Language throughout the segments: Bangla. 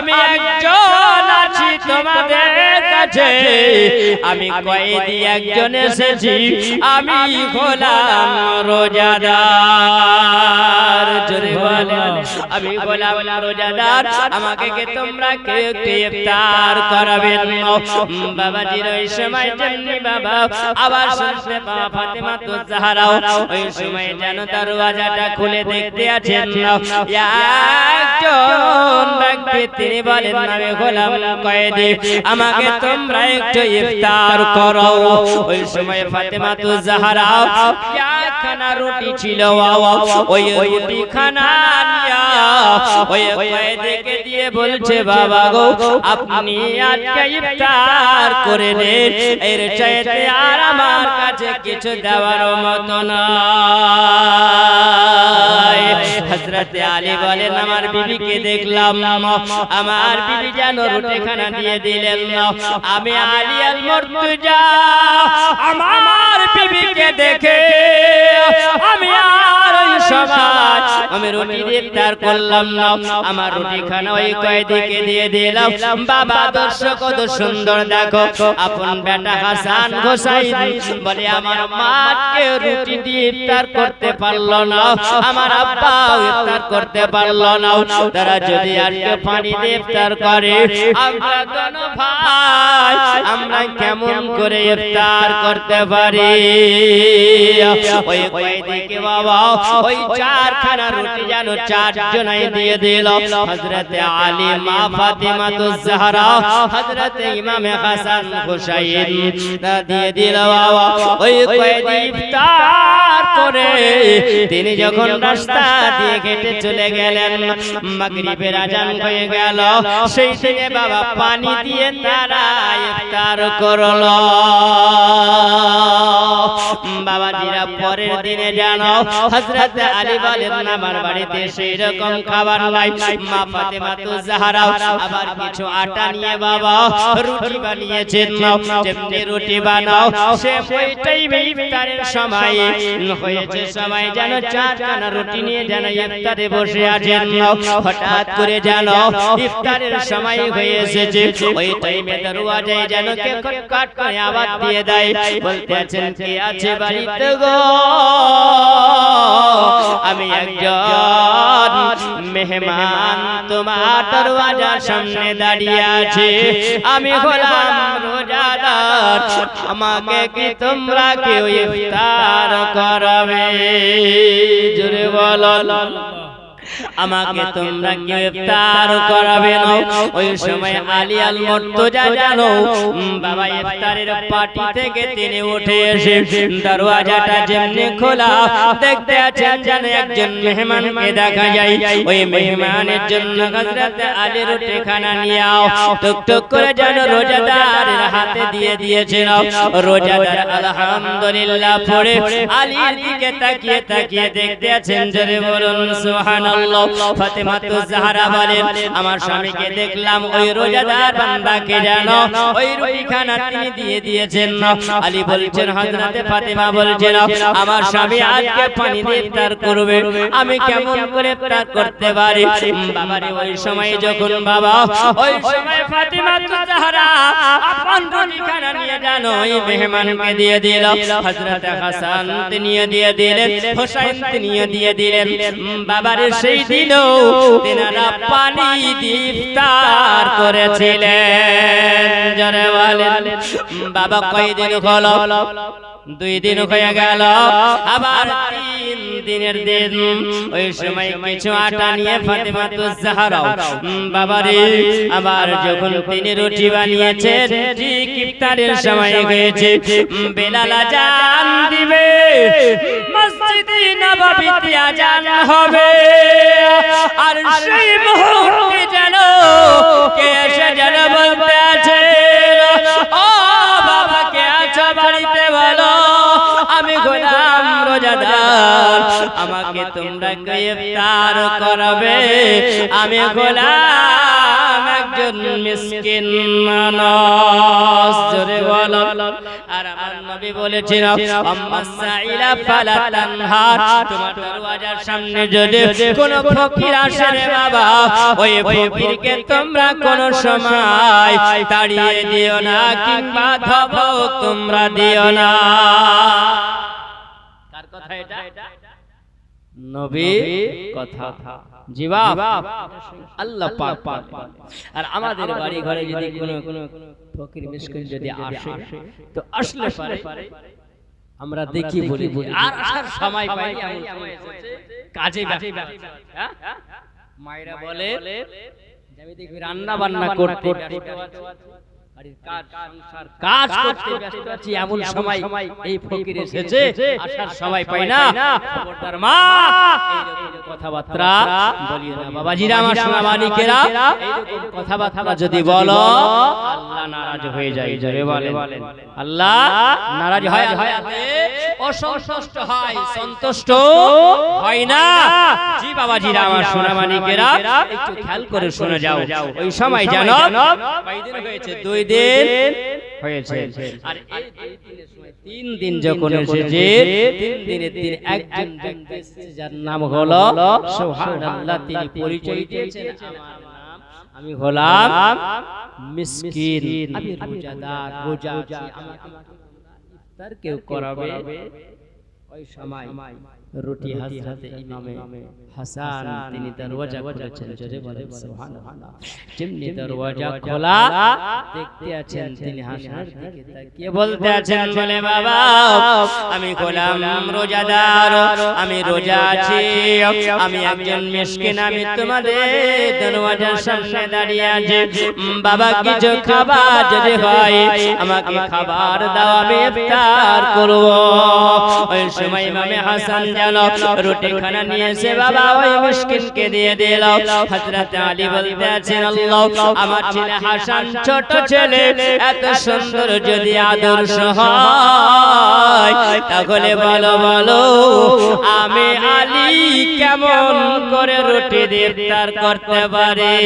আমি একজন আছি তোমাদের কাছে, আমি কয়েদি একজন এসেছি, আমি গোলাম রোজাদার। জোরে বলেন আমি গোলাম রোজাদার, আমাকে কে তোমরা কেউ ইফতার করাবেন। বাবাজির ওই সময় যেমনি বাবা আবার শুনতে পাওয়া ফাতেমা তো জাহরাও ওই সময় যেন দরওয়াজাটা খুলে দেখতে আছেন একজন ব্যক্তি, তিনি বলেন আমি গোলাম কয়েদি, আমাকে তোমরা একটু ইফতার করো। ওই সময় ফাতেমা তো জাহরাও একখানা রুটি ছিল, ওই রুটি খানা নিয়া ওই কয়েদিকে দিয়ে বলছে বাবা গো আপনি আজকে ইফতার করে নেন, এর চাইতে আর আমার কাছে কিছু দেওয়ার মতো নাই। হযরত আলী বলেন আমার বিবিকে দেখলাম, আমার বিবি যেন রুটি খানা দিয়ে দিলেন। আমি আলী আল মুর্তজা আমার বিবিকে দেখে আমি আর ওই সময় আমি রুটি ইফতার করলাম না, আমার রুটি খানা ওই কয়েদিকে দিয়ে দিলাম। বাবা দর্শক কত সুন্দর দেখো, আপন বেটা হাসান হোসাইন বলে আমার মাকে রুটি দিয়ে ইফতার করতে পারলো না, আমার আব্বা ইফতার করতে পারলো না, তারা যদি আজকে পানি দিয়ে ইফতার করে আমরা কোন ভাই আমরা কেমন করে ইফতার করতে পারি। ওই কয়েদিকে বাবা ওই চারখানা রুটি যেন চারজনাই দিয়ে দিল। হযরত আলী, মা ফাতেমা তো জাহরা, হযরত ইমাম হাসান হুসাইন দিয়ে দিল। ওই কয়েদি ইফতার করে তিনি যখন রাস্তা দিয়ে হেঁটে চলে গেলেন, মাগরিবের আজান হয়ে গেল। সেই দিনে বাবা পানি দিয়ে তারা ইফতার করলো। বাবাজিরা পরের দিনে জানো হযরত আলী বলেন আমার বাড়িতে সেই রকম খাবার নাই। মা ফাতেমা তো জাহরা আবার কিছু আটা নিয়ে বাবা রুটি বানিয়েছেন। যেমনি রুটি বানাও সে ওইটাই ইফতারের সময় হয়েছে, সময় যেন চারখানা রুটি নিয়ে যেন ইফতারে বসে আছেন। হঠাৎ করে জানো ইফতারের সময় হয়ে এসেছে, ওই টাইমে দরওয়াজায় যেন কে খটখট করে আওয়াজ দিয়ে দেয়, বলতে আছেন কে আছে বাড়িতে গো? আমি একজন মেহমান তোমার দরওয়াজার সামনে দাঁড়িয়ে আছি, আমি গোলাম রোজাদার, আমাকে কি তোমরা কেউ ইফতার করাবে? জোরে বলো আমাকে তোমরা কি ইফতার করাবে না? ওই সময় আলী আল মুর্তজা জানো বাবা ইফতারের পার্টি থেকে তিনি উঠে এসে দরওয়াজাটা যেমনি খোলা দেখতে আছেন যেন একজন মেহমানকে দেখা যায়। ওই মেহমানের জন্য হযরত আলী রুটি খানা নিয়ে টুক টুক করে যেন রোজাদারের হাতে দিয়ে দিয়েছেন। রোজাদার আলহামদুলিল্লাহ পড়ে আলীর দিকে তাকিয়ে তাকিয়ে দেখতে আছেন, জোরে বলুন সুবহানাল্লাহ। ফাতেমা তো জাহরা বলেন আমার স্বামীকে দেখলাম ওই রোজাদার বান্দাকে জানো ওই রুটি খানা তিনি দিয়ে দিয়েছেন। আলী বলছেন হযরত ফাতেমা বলছেন আমার স্বামী আজকে পানি দিয়ে ইফতার করবে, আমি কেমন করে ইফতার করতে পারি? বাবারে ওই সময় যখন বাবা ওই সময় ফাতেমা তো জাহরা আপন রুটি খানা নিয়ে জানো ওই মেহমানকে দিয়ে দিল। হযরত হাসান তিনি দিয়ে দিলেন, হোসেন তিনি দিয়ে দিলেন। বাবারে সেই দিনও তেনারা পানি দিয়ে ইফতার করেছিলেন। জোরে বলেন বাবা কয়দিন হলো? 2 দিন হয়ে গেল, আবার 3 দিনের দিন। ওই সময় কিছু আটা নিয়ে ফাতেমা তো জাহরা বাবারে আবার যখন তিনি রুটি বানিয়েছেন ঠিক ইফতারের সময় হয়েছে, বেলাল আজান দিবে, মসজিদে নববীতে আজান হবে, আর সেই মুহূর্তে যেন কে এসে যেন বলতে আছে ও বাবা কে আছো বাড়িতে বলো আমি গোলাম রোজাদার, আমাকে তোমরা কে ইফতার করাবে? আমি গোলাম একজন মিসকিন মানুষ। জোরে বলো। আর আমার নবী বলেছেন আম্মাস সাইলা ফালা তানহার, তোমার দরওয়াজার সামনে যদি কোন ফকির আসে রে বাবা, ওই ফকিরকে তোমরা কোন সময় তাড়িয়ে দিও না কিংবা ধমক তোমরা দিও না। কার কথা এটা? নবীর কথা। জবাব আল্লাহ পাক। আর আমাদের বাড়ি ঘরে যদি কোন ফকির মিসকিন যদি আসে তো আসলে পারে আমরা দেখি বলি আর আসার সময় পাই, এমন সময় এসেছে কাজে মায়েরা বলে আমি দেখি রান্না বান্না করতে কাজ করতে ব্যস্ত আছি, এমন সময় এই ফকির এসেছে, আসার সময় পাই না। খবরদার মা এইরকম কথাবার্তা বলিও না। বাবাজিরা আমার সোনা মানিকেরা, এইরকম কথাবার্তা যদি বলো আল্লাহ নারাজ হয়ে যায়। জোরে বলেন আল্লাহ নারাজ হয়, অসন্তুষ্ট হয়, সন্তুষ্ট হয় না। জি বাবাজিরা আমার সোনা মানিকেরা, একটু খেয়াল করে শুনে যাও। ওই সময় জানো কয়দিন হয়েছে? 2 দিন হয়েছে। আর এই 2 দিনের সময় 3 দিন যখন এসেছে, 3 দিনের দিন একজন ব্যক্তি এসেছে যার নাম হলো সুবহানাল্লাহ। তিনি পরিচয় দিয়েছেন আমার নাম, আমি হলাম মিসকিন, আমি রোজাদার, রোজা আছি, আমাকে ইফতার কেউ করাবে। ওই সময় রুটি হযরত ইমামে হাসান তিনি দরওয়াজা করেছেন। জোরে বলেন সুবহানাল্লাহ। যেমনি দরওয়াজা খোলা দেখতে আছেন তিনি হাসানের দিকে তাকিয়ে বলতে আছেন, বলে বাবা আমি গোলাম রোজাদার, আমি রোজা আছি, আমি একজন মিসকিন, আমি তোমাদের দরওয়াজার সামনে দাঁড়িয়ে আছি। বাবা কিছু খাবার যদি হয় আমাকে খাবার দাও, আমি ইফতার করব। ওই সময় ইমামে হাসান জানো রুটি খানা নিয়ে এসে বাবা ওই মিসকিনকে দিয়ে দিল। হযরত আলী বলতে আছেন, আল্লাহ আমার ছেলে হাসান ছোট ছেলে, এত সুন্দর যদি আদর্শ হয় তাহলে বলো বলো আমি আলী কেমন করে রুটি দিয়ে ইফতার করতে পারি?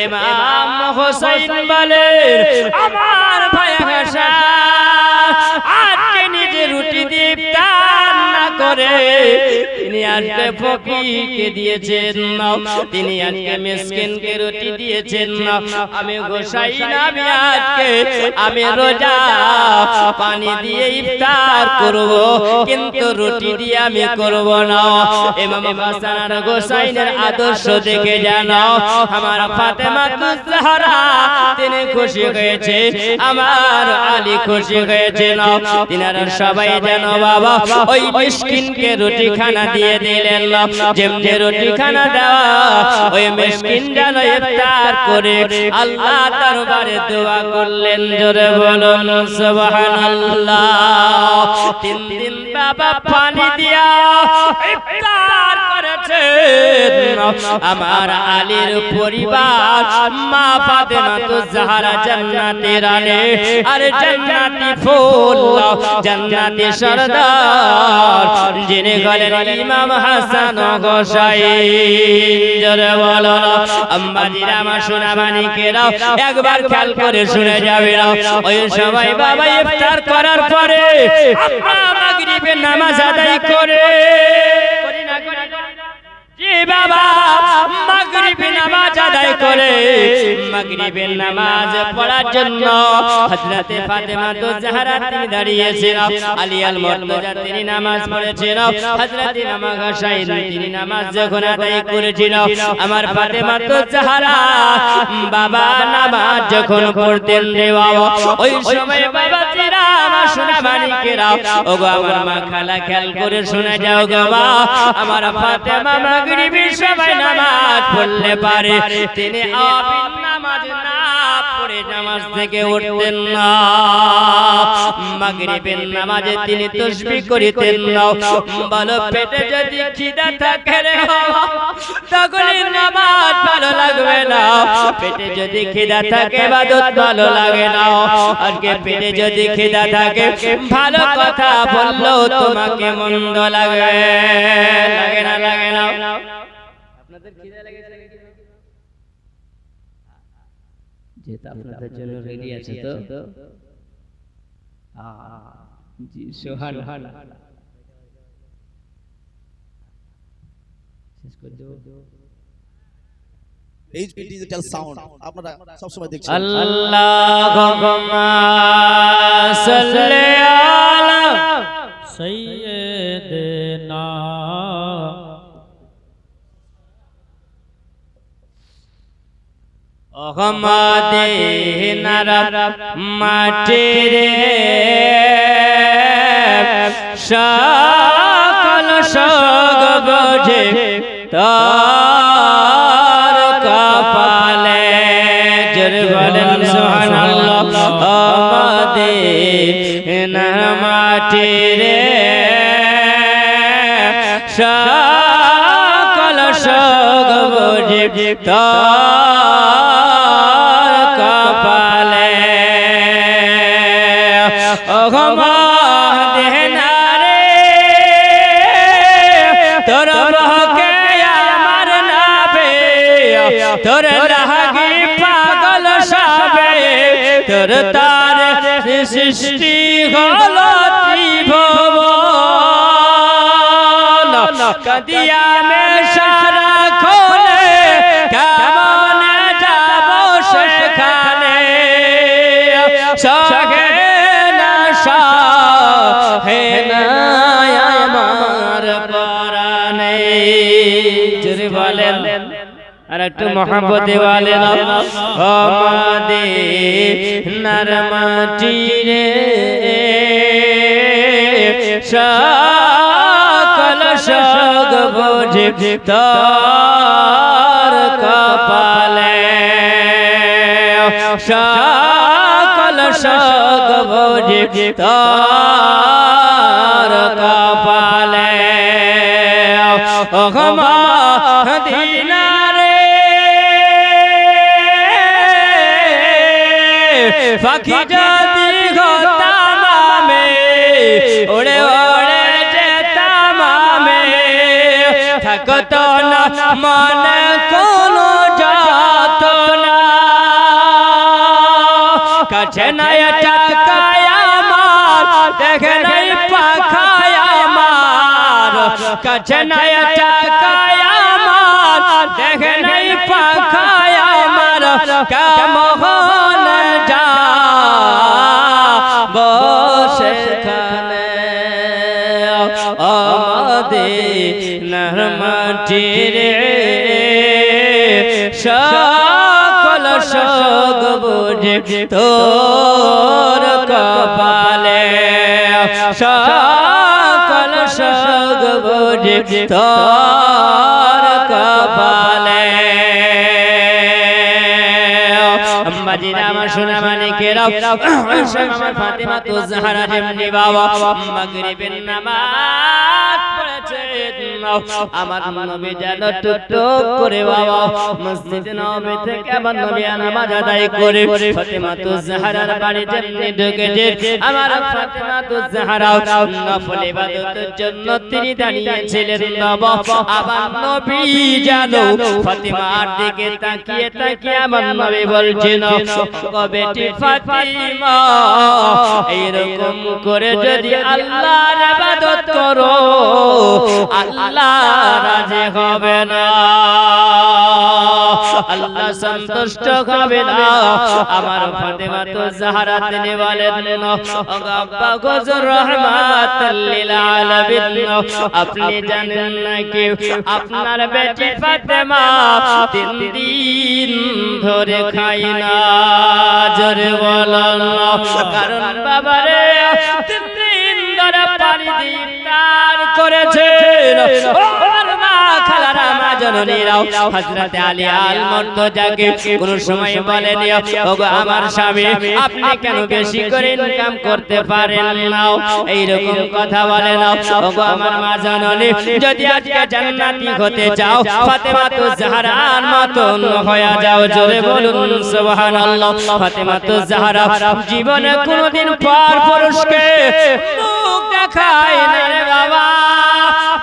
ইমাম হোসেন বলে আমার ভাই হাসান আজকে নিজে রুটি দিয়ে ইফতার না করে তিনি আজকে ফকিরকে দিয়েছেন, তিনি আজকে মিসকিনকে রুটি দিয়েছেন। আমি গোসাই না, আমি রোজা, পানি দিয়ে ইফতার করব কিন্তু রুটি দিয়ে আমি করব না। ইমাম হাসান আর গোসাইনের আদর্শ দেখে জানো আমার ফাতেমা তুজ জাহরা তিনি খুশি হয়েছে, আমার আলী খুশি হয়েছে। তিনারা সবাই জানো বাবা ওই মিসকিনকে রুটি খানা দিয়ে দিলেন। যেমনি রুটি খানা দেওয়া ওই মিসকিন যেন ইফতার করে আল্লাহ দরবারে দোয়া করলেন। জোরে বলুন সুবহানাল্লাহ। 3 দিন বাবা পানি দিয়া ইফতার করেছেন আমার আলীর পরিবার। মা ফাতেমা তুজ জাহরা জান্নাতের রানী, আর জান্নাতি ফুল, জান্নাতি সরদার যিনি হলেন ইমাম হাসান গোসাই। জোরে বলো আম্মাজিরা আমার সোনা মানিকেরা, একবার খেয়াল করে শুনে যাবে। ওই সবাই বাবা ইফতার করার পরে আমরা মাগরিবের নামাজ আদায় করে বাবা মাগরিবের নামাজ আদায় করে মাগরিবের নামাজ পড়ার জন্য হযরতে ফাতেমা তুজ জাহরা তিনি দাঁড়িয়েছেন। আলী আল মুর্তজা তিনি নামাজ পড়েছেন। হযরত ইমাম হোসেন তিনি নামাজ যখন আদায় করেছিল, আমার ফাতেমা তুজ জাহরা বাবা নামাজ যখন পড়তেন রে বাবা, ওই সময় বাবা তিরা আমার সোনা মানিকেরা, ওগো আমার মা খালা খেয়াল করে শুনে যাও গো মা, আমার ফাতেমা মাগরিবের সময় নামাজ পড়লে পারে তিনি আবিন নামাজ না পড়ে নামাজ থেকে উঠতেন না। মাগরিবের নামাজে তিনি তাসবিহ করিতেন না। বলো পেটে যদি খিদা থাকে রে তাহলে নামাজ ভালো লাগবে না, পেটে যদি খিদা থাকে ইবাদত ভালো লাগে না। আজকে পেটে যদি খিদা থাকে ভালো কথা বললেও তোমাকে মন্দ লাগে, লাগে না লাগে না? আপনাদের খিদা লেগেছে নাকি? যেটা আপনাদের জন্য রেডি আছে তো জি সুবহানাল্লাহ শেষ করে দেব এইচপি ডিজিটাল সাউন্ড আপনারা সব সময় দেখছেন আল্লাহুম্মা সাল্লি আলা সাইয়্যিদিনা মদিনার মাটিরে সকল সগ বোঝে তার কপালে জোরে বলেন সুবহানাল্লাহ মদিনার মাটিরে সকল সগ বোঝে তার কপালে তোর বহকে আমার নাবে তোর লাগি পাগল সবে তোর তার সৃষ্টি হলো ত্রিভুবন কদিয়া মে সারা খোলে কেমনে যাব সেখানে সহে না সহে না আমার পরানে যদি বলেন আর একটু মোহাম্মতে বলেন মদিনার মাটিরে সকল সগ বোঝে তার কপালে সকল সগ বোঝে তার কপালে মদিনারে পাখি যদি হতাম আমি ওড়ে ওড়ে যেতাম আমি থাকতো না মনে কোনো যাতনা কাছে নাই টাকায় আমার দেখে নাই পাখায় আমার কাছে নাই টাকায় আমার দেখে নাই পাখায় আমার কেমন যা বসেখানে মদিনার মাটিরে সকল সগ বোঝে তোর কপালে সকল সগ বোঝে তোর কপালে বাজিরা আমার সোনা মানিকেরা আমার ফাতেমা তো জাহরা যেমনি বাবা মাগরিবের নামাজ পড়েছে আমার নবী যেন টুকটুক করে বাবা মসজিদে নববী থেকে আমার নবী নামাজ আদায় করে ফাতেমা তো জাহরার বাড়ি যেমনি ঢুকেছে আমার ফাতেমা তো জাহরা নফল ইবাদতের জন্য তিনি দাঁড়িয়েছিলেন বাবা আমার নবী যেন ফাতেমার দিকে তাকিয়ে তাকিয়ে আমার নবী বলছেন বেটি ফাতিমা এইরকম করে যদি আল্লাহর ইবাদত করো আল্লাহ রাজি হবে না আল্লাহ সন্তুষ্ট হবে না আমার ফাতেমা তো জাহরা তিনি বলেন আব্বা গজর রাহমাতুল লিল আলামিন আপনি জানেন নাকি আপনার বেটি ফাতেমা 3 দিন ধরে খায় না জোরে বলেন কারণ বাবারে 3 দিন ধরে পানি দিয়ে ইফতার করেছেন ওর মা খালারা মা জননীরাও হযরত আলী আল মুর্তজাকে কোন সময় বলেন ওগো আমার স্বামী আপনি কেন বেশি করে ইনকাম করতে পারেন না এই রকম কথা বলেন ওগো আমার মা জননী যদি আজকে জান্নাতি হতে চাও ফাতেমা তো জাহরার মতন হয়ে যাও জোরে বলুন সুবহানাল্লাহ ফাতেমা তো জাহরা জীবনে কোনদিন পর পুরুষকে মুখ দেখায় না রে বাবা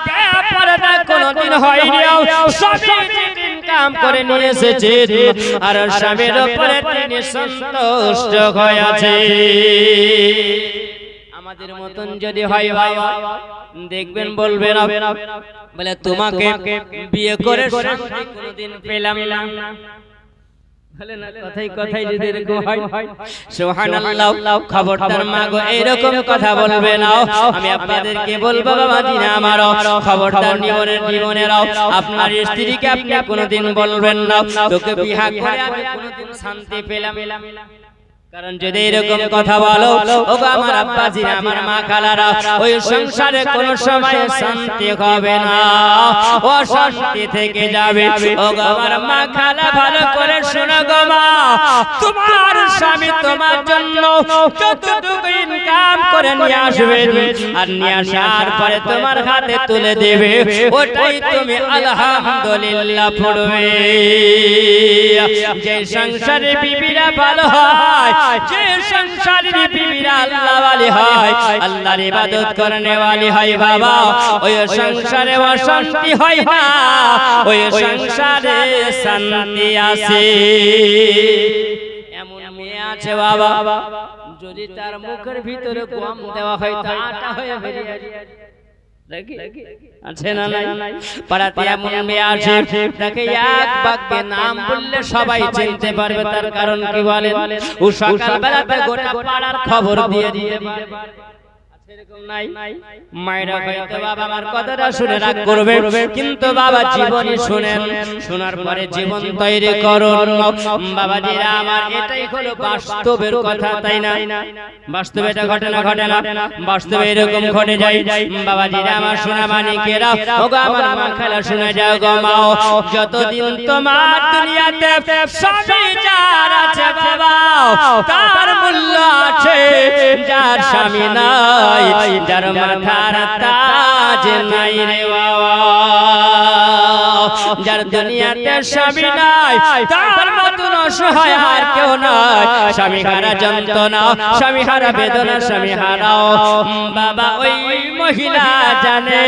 কে পর্দা কোনদিন হয়নি সবই ইনকাম করে নিয়ে এসেছে আর স্বামীর উপরে তিনি সন্তুষ্ট হয়ে আছে আমাদের মতন যদি হয় বাবা দেখবেন বলবেন বলে তোমাকে বিয়ে করে শান্তি কোনোদিন পেলাম না বলে না কথাই কথাই যদি এরকম হয় সুবহানাল্লাহ খবরদার মা গো এরকম কথা বলবে না আমি আপনাদেরকে বলবো বাবাজিরা আমারও খবরদার জীবনেরও আপনার স্ত্রীকে আপনি কোনোদিন বলবেন না তোকে বিয়ে করে আমি কোনোদিন শান্তি পেলাম কারণ যদি এরকম কথা বলো ওগো আমার আব্বাজিরা আমার মা খালারা ওই সংসারে কোনো সময় শান্তি হবে না ও শান্তি থেকে যাবে ওগো আমার মা খালা ভালো করে শোনো গো মা তোমার স্বামী তোমার জন্য যতটুকু ইনকাম করে নিয়ে আসবে আর নিয়ে আসার পরে তোমার হাতে তুলে দেবে ওটাই তুমি আলহামদুলিল্লাহ পড়বে যে সংসারে বিবিরা ভালো হয় যে সংসারের বিবিরা আল্লাহ ওয়ালি হয় আল্লাহর ইবাদত করনে ওয়ালি হয় বাবা ওই সংসারে অশান্তি হয় না ওই সংসারে শান্তি আছে এমন মেয়ে আছে বাবা যদি তার মুখের ভিতরে গম দেওয়া হয় তা আটা হয়ে বেরিয়ে আছে না নাই পাড়াতে এমন মেয়ে আছে তাকে এক বাক্যে নাম বললে সবাই চিনতে পারবে তার কারণ কি বলেন ও সকালবেলাতে গোটা পাড়ার খবর দিয়ে দিতে পারে মায়েরা হয়তো বাবা আমার কথাটা শুনে রাগ করবে কিন্তু বাবা জীবনে শুনেন শোনার পরে জীবন তৈরি করুন বাবাজিরা আমার এটাই হলো বাস্তবের কথা তাই না বাস্তবে এটা ঘটে না বাস্তবে এরকম ঘটে যায় বাবাজিরা আমার সোনা মানিকেরা ওগো আমার মা খালা শুনে যাও গো মা যতদিন তোমার দুনিয়াতে স্বামী যার আছে বাবা তার মূল্য আছে যার স্বামী নাই যার মাথার তাজ নাই রে বাবা যার দুনিয়াতে স্বামী নাই তার মতন অসহায় আর কেউ নাই স্বামী হারা যন্ত্রণা স্বামী হারা বেদনা স্বামী হারাও বাবা ওই মহিলা জানে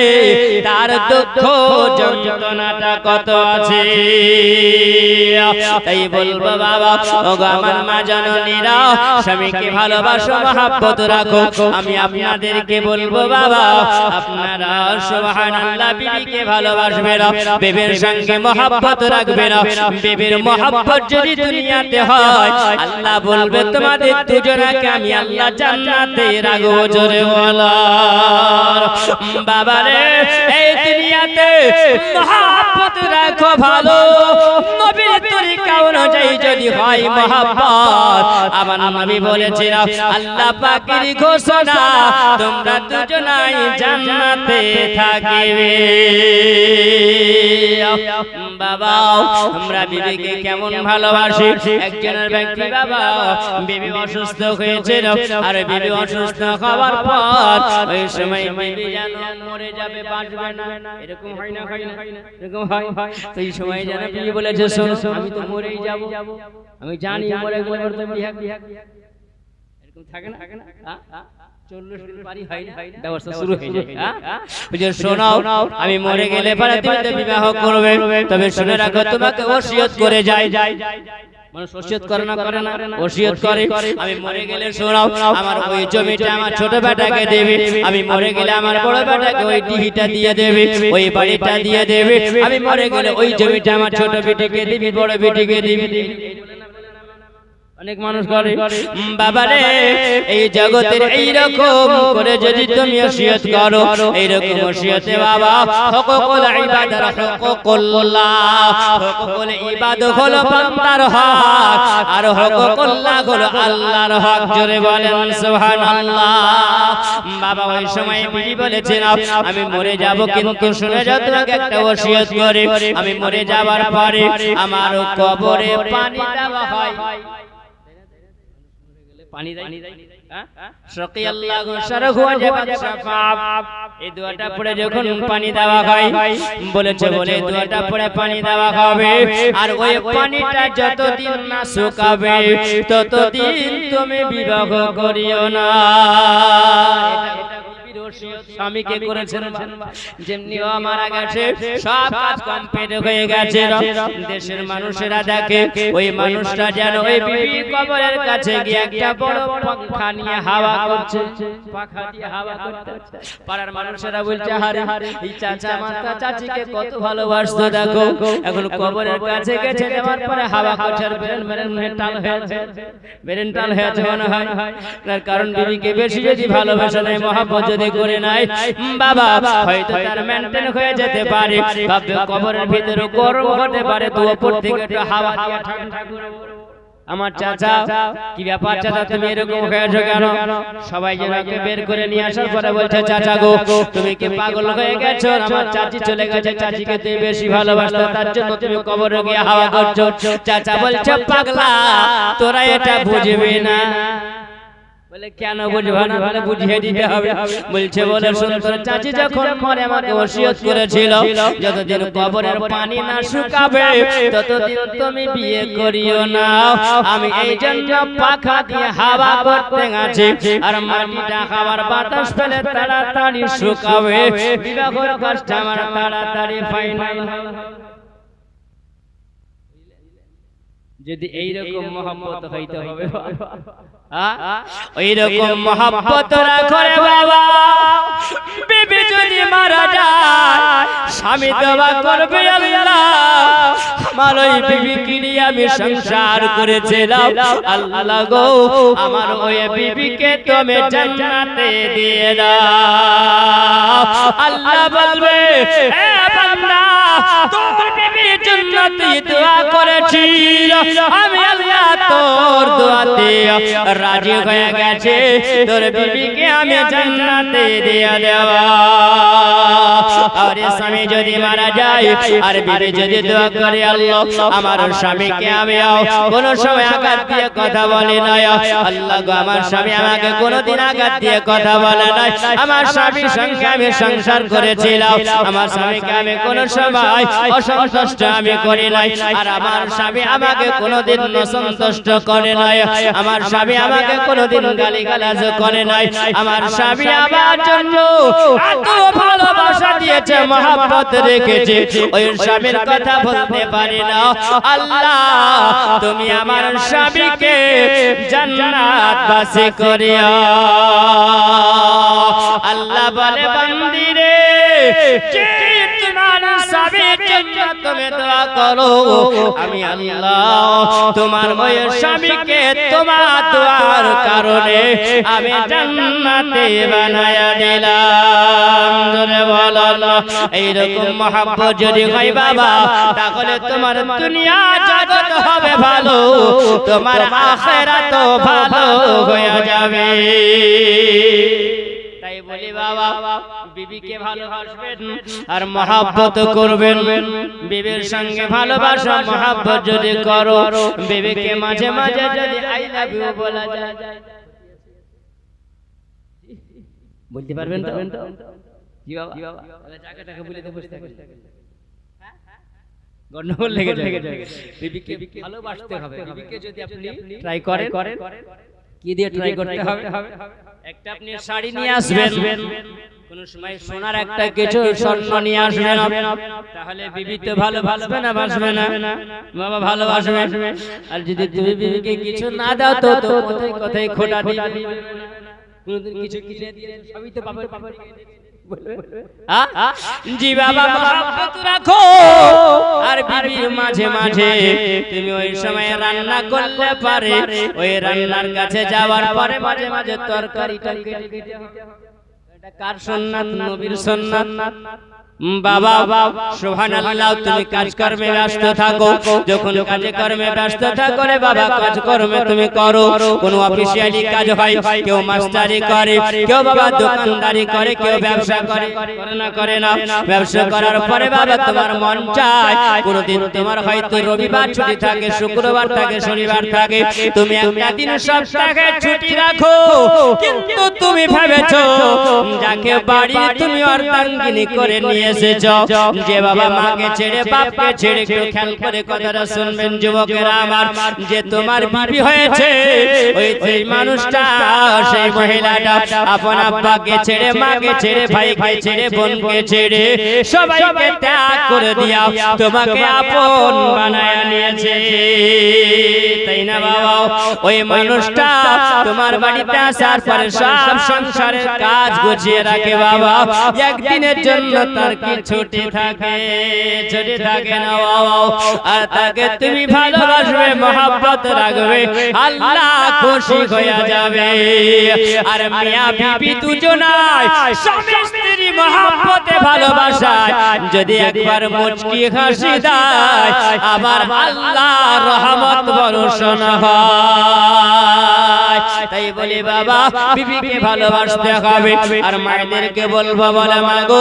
তার দুঃখ যন্ত্রণাটা কত আছে তাই বলবো বাবা ওগো আমার মা জননীরা স্বামীকে ভালোবাসো মহব্বত রাখো আমি আপনাদেরকে বলবো বাবা আপনারা সুবহানাল্লাহ বিবিকে ভালোবাসবেন বিবির সঙ্গে মহব্বত রাখবেন বিবির মহব্বত যদি দুনিয়াতে হয় আল্লাহ বলবে তোমাদের দুজনকে আমি আল্লাহ জান্নাতে রাখবো জোরে বলো বাবা রে এই দুনিয়াতে মহব্বত রাখো ভালো নবীর তরিকা অনুযায়ী যদি হয় মহব্বত আমার নবী বলেছেন আল্লাহ পাকের ঘোষণা তোমরা দুজনাই জান্নাতে থাকবে বাবা আমরা বিবিকে কেমন ভালোবাসি একজনের ব্যক্তি বাবা বিবি অসুস্থ হয়েছিল আর বিবি অসুস্থ হওয়ার পর ওই সময় বিবি যেন মরে যাবে বাঁচবে না এরকম হয় না এরকম হয় তো এই সময় যেন বিবি বলেছে শোনো আমি তো মরেই যাব আমি জানি মরে গেলে তো বিহাক এরকম থাকে না 40 দিন পারি হয় না ব্যবস্থা শুরু হয়ে যায় বুঝে শোনাও আমি মরে গেলে পরে তুমি তো বিবাহ করবে তবে শুনে রাখো তোমাকে ওসিয়ত করে যায় মানুষ ওসিয়ত করে না ওসিয়ত করে আমি মরে গেলে শোনাও আমার ওই জমিটা আমার ছোট বেটাকে দেবে আমি মরে গেলে আমার বড় বেটাকে ওই ডিহিটা দিয়ে দেবে ওই বাড়িটা দিয়ে দেবে আমি মরে গেলে ওই জমিটা আমার ছোট বেটিকে দিবি বড় বেটিকে দিবি অনেক মানুষ করে বাবা রে এই জগতের এই রকম করে যদি তুমি ওসিয়ত করো এই রকম ওসিয়তে বাবা হুকুকুল ইবাদার হুকুকুল্লাহ হুকুকুল ইবাদ হলো বান্দার হক আর হুকুকুল্লাহ হলো আল্লাহর হক জোরে বলেন সুবহানাল্লাহ বাবা ওই সময় বিবি বলেছেন আমি মরে যাব কিন্তু শুনে যাও তোমাকে একটা ওসিয়ত করে আমি মরে যাবার পরে আমার কবরে পানি দেওয়া হয় পানি দেয় শাকি আল্লাহু শারহু ওয়াজাবাত শাফাআত এই দোয়াটা পড়ে যখন পানি দেওয়া হয় বলেছে বলে দোয়াটা পড়ে পানি দেওয়া হবে আর ওই পানিটা যতদিন না শুকাবে ততদিন তুমি বিবাহ করিও না এটা বিবির ওসিয়ত স্বামীকে করেছেন যেমনি ও মারা গেছে সব কাজ কমপ্লিট হয়ে গেছে দেশের মানুষেরা দেখে ওই মানুষটা যেন ওই বিবি কবরের কাছে গিয়ে একটা বড় পাখা নিয়ে হাওয়া করছে পাখা দিয়ে হাওয়া করতে পাড়ার মানুষেরা বলছে হারে এই চাচা মাতা চাচিকে কত ভালোবাসতো দেখো এখন কবরের কাছে গেছে যাওয়ার পরে হাওয়া করছে বেরেন্টাল হয়েছে মনে হয় তার কারণ বিবিকে বেশি যদি ভালোবাসা নাই মহব্বত যদি করে নাই বাবা হয়তো তার মেনটেন হয়ে যেতে পারে ভাববে কবরের ভিতরে গরম হতে পারে তো উপর থেকে একটু হাওয়া দিয়ে ঠান্ডা করে আমার চাচা কি ব্যাপার চাচা তুমি এরকম হয়েছো কেন সবাই জনকে বের করে নিয়ে আসার পরে বলছে চাচা গো তুমি কি পাগল হয়ে গেছো আমার চাচি চলে গেছে চাচিকে তুমি বেশি ভালোবাসো তার জন্য তুমি কবরে গিয়ে হাওয়া করছো চাচা বলছে পাগলা তোরা এটা বুঝবি না বলে কেন বুঝবো না বলে বুঝিয়ে দিতে হবে বলছে বলে সুন্দর চাচি যখন মরে আমাকে ওসিয়ত করেছিল যতদিন কবরের পানি না শুকাবে ততদিন তুমি বিয়ে করিও না আমি এই জন্য পাখা দিয়ে হাওয়া করতে গেছি আর মাটিটা খাবার বাতাস পেলে তাড়াতাড়ি শুকাবে বিবাহের কষ্ট আমার তাড়াতাড়ি ফাইনাল যদি এইরকম মহব্বত হইতে হবে ওইরকম মহব্বত রাখো রে বাবা বিবি যদি মারা যায় স্বামী দোয়া করবে আল্লাহ আমার ওই বিবিকে নিয়ে আমি সংসার করেছিলাম আল্লাহ গো আমার ওই বিবিকে তুমি জান্নাতে দিয়ে দাও আল্লাহ বলবে হে বান্দা তোর বিবির জন্য তুই দোয়া করেছিস আমি আল্লাহ তোর দোয়াতে রাজি হয়ে গেছে তোর বিবিকে আমি জান্নাতে দিয়ে দেব আর স্বামী যদি মারা যায় আর বিবি যদি দোয়া করে আল্লাহ আমার স্বামীকে আমি কোন সময় আঘাত দিয়ে কথা বলে না আল্লাহ গো আমার স্বামী আমাকে কোনদিন আঘাত দিয়ে কথা বলে না আমার স্বামীর সঙ্গে আমি সংসার করেছিলাম আমার স্বামীকে আমি কোন সময় অসন্তুষ্ট আমি করি নাই আর আমার স্বামী আমাকে কোনদিন অসন্তুষ্ট করে নাই আমার স্বামী আমাকে কোনদিন গালিগালাজ করে নাই আমার স্বামী আমার জন্য এত ভালোবাসা দিয়েছে মহব্বত রেখেছে ওই স্বামীর কথা বলতে পারি না আল্লাহ তুমি আমার স্বামীকে জান্নাতবাসী করিও আল্লাহ বলে বান্দি রে তোমার স্বামীর জন্য তুমি দোয়া করো আমি আল্লাহ তোমার ওই স্বামীকে তোমার দোয়ার কারণে আমি জান্নাতে বানায়া দিলাম জোরে বলো এইরকম মহব্বত যদি হয় বাবা তাহলে তোমার দুনিয়া জগৎ হবে ভালো তোমার আখিরাত ভালো হয়ে যাবে তাই বলি বাবা বিবিকে ভালোবাসবেন আর মহব্বত করবেন বিবির সঙ্গে ভালোবাসা মহব্বত যদি করো বিবিকে মাঝে মাঝে যদি আই লাভ ইউ বলা যায় বলতে পারবেন তো জি বাবা তাহলে জায়গাটাকে বলে তো বসে থাকেন গন্ডগোল লেগে যায় বিবিকে ভালোবাসতে হবে বিবিকে যদি আপনি ট্রাই করেন কি দিয়ে ট্রাই করতে হবে একটা আপনি শাড়ি নিয়ে আসবেন কোন সময় সোনার একটা কিছু স্বর্ণ নিয়ে আসবেন তাহলে বিবি তো ভালোবাসবে না বাসবে না বাবা ভালোবাসবে আর যদি তুমি বিবিকে কিছু না দাও তো কোথায় কোথায় খোটা দিবে কোনদিন কিছু কিনে দিয়ে সবই তো পাবে জি বাবা মহব্বত রাখো আর বিবির মাঝে মাঝে তুমি ওই সময় রান্না করলে পারে ওই রান্নার কাছে যাওয়ার পরে মাঝে মাঝে তরকারিটা কেটে দিতে হবে এটা কার সুন্নাত নবীর সুন্নাত বাবা সুবহানাল্লাহ তুমি কাজ কর্মে ব্যস্ত থাকো যখন কাজে কর্মে ব্যস্ত থাকো রে বাবা কাজ কর্মে তুমি করো কোন অফিসিয়ালি কাজ হয় কেউ মাস্টারি করে কেউ বাবা দোকানদারি করে কেউ ব্যবসা করে না ব্যবসা করার পরে বাবা তোমার মন চায় কোনদিন তোমার হয়তো রবিবার ছুটি থাকে শুক্রবার থাকে শনিবার থাকে তুমি একটা দিন সপ্তাহে ছুটি রাখো কিন্তু তুমি ভেবেছো যাকে বাড়ি তুমি অর্ধাঙ্গিনী করে নিয়ে নিয়ে এসেছ যে বাবা মাকে ছেড়ে বাপকে ছেড়ে, একটু খেয়াল করে কথাটা শুনবেন যুবকেরা আমার, যে তোমার বিবি হয়েছে ওই সেই মানুষটা, সেই মহিলাটা আপন আব্বাকে ছেড়ে, মাকে ছেড়ে, ভাইকে ছেড়ে, বোনকে ছেড়ে সবাইকে ত্যাগ করে দিয়া তোমাকে আপন বানায় নিয়েছে, তাই না বাবা? ওই মানুষটা তোমার বাড়িতে আসার পরে সব সংসারের কাজ গুছিয়ে রাখে বাবা, একদিনের জন্য তার কি ছুটি থাকে? ছুটি থাকে না বাবা। আর তাকে তুমি ভালোবাসবে, মহব্বত রাখবে, আল্লাহ খুশি হয়ে যাবে। আর মিয়া বিবি দুজনাই স্বামী স্ত্রী মহব্বতে ভালোবাসায় যদি একবার মুচকি হাসি দেয়, আবার আল্লাহ রহমত বর্ষণ হয়। তাই বলি বাবা, বিবিকে ভালোবাসতে হবে। আর মায়েদেরকে বলবো, বলে মা গো,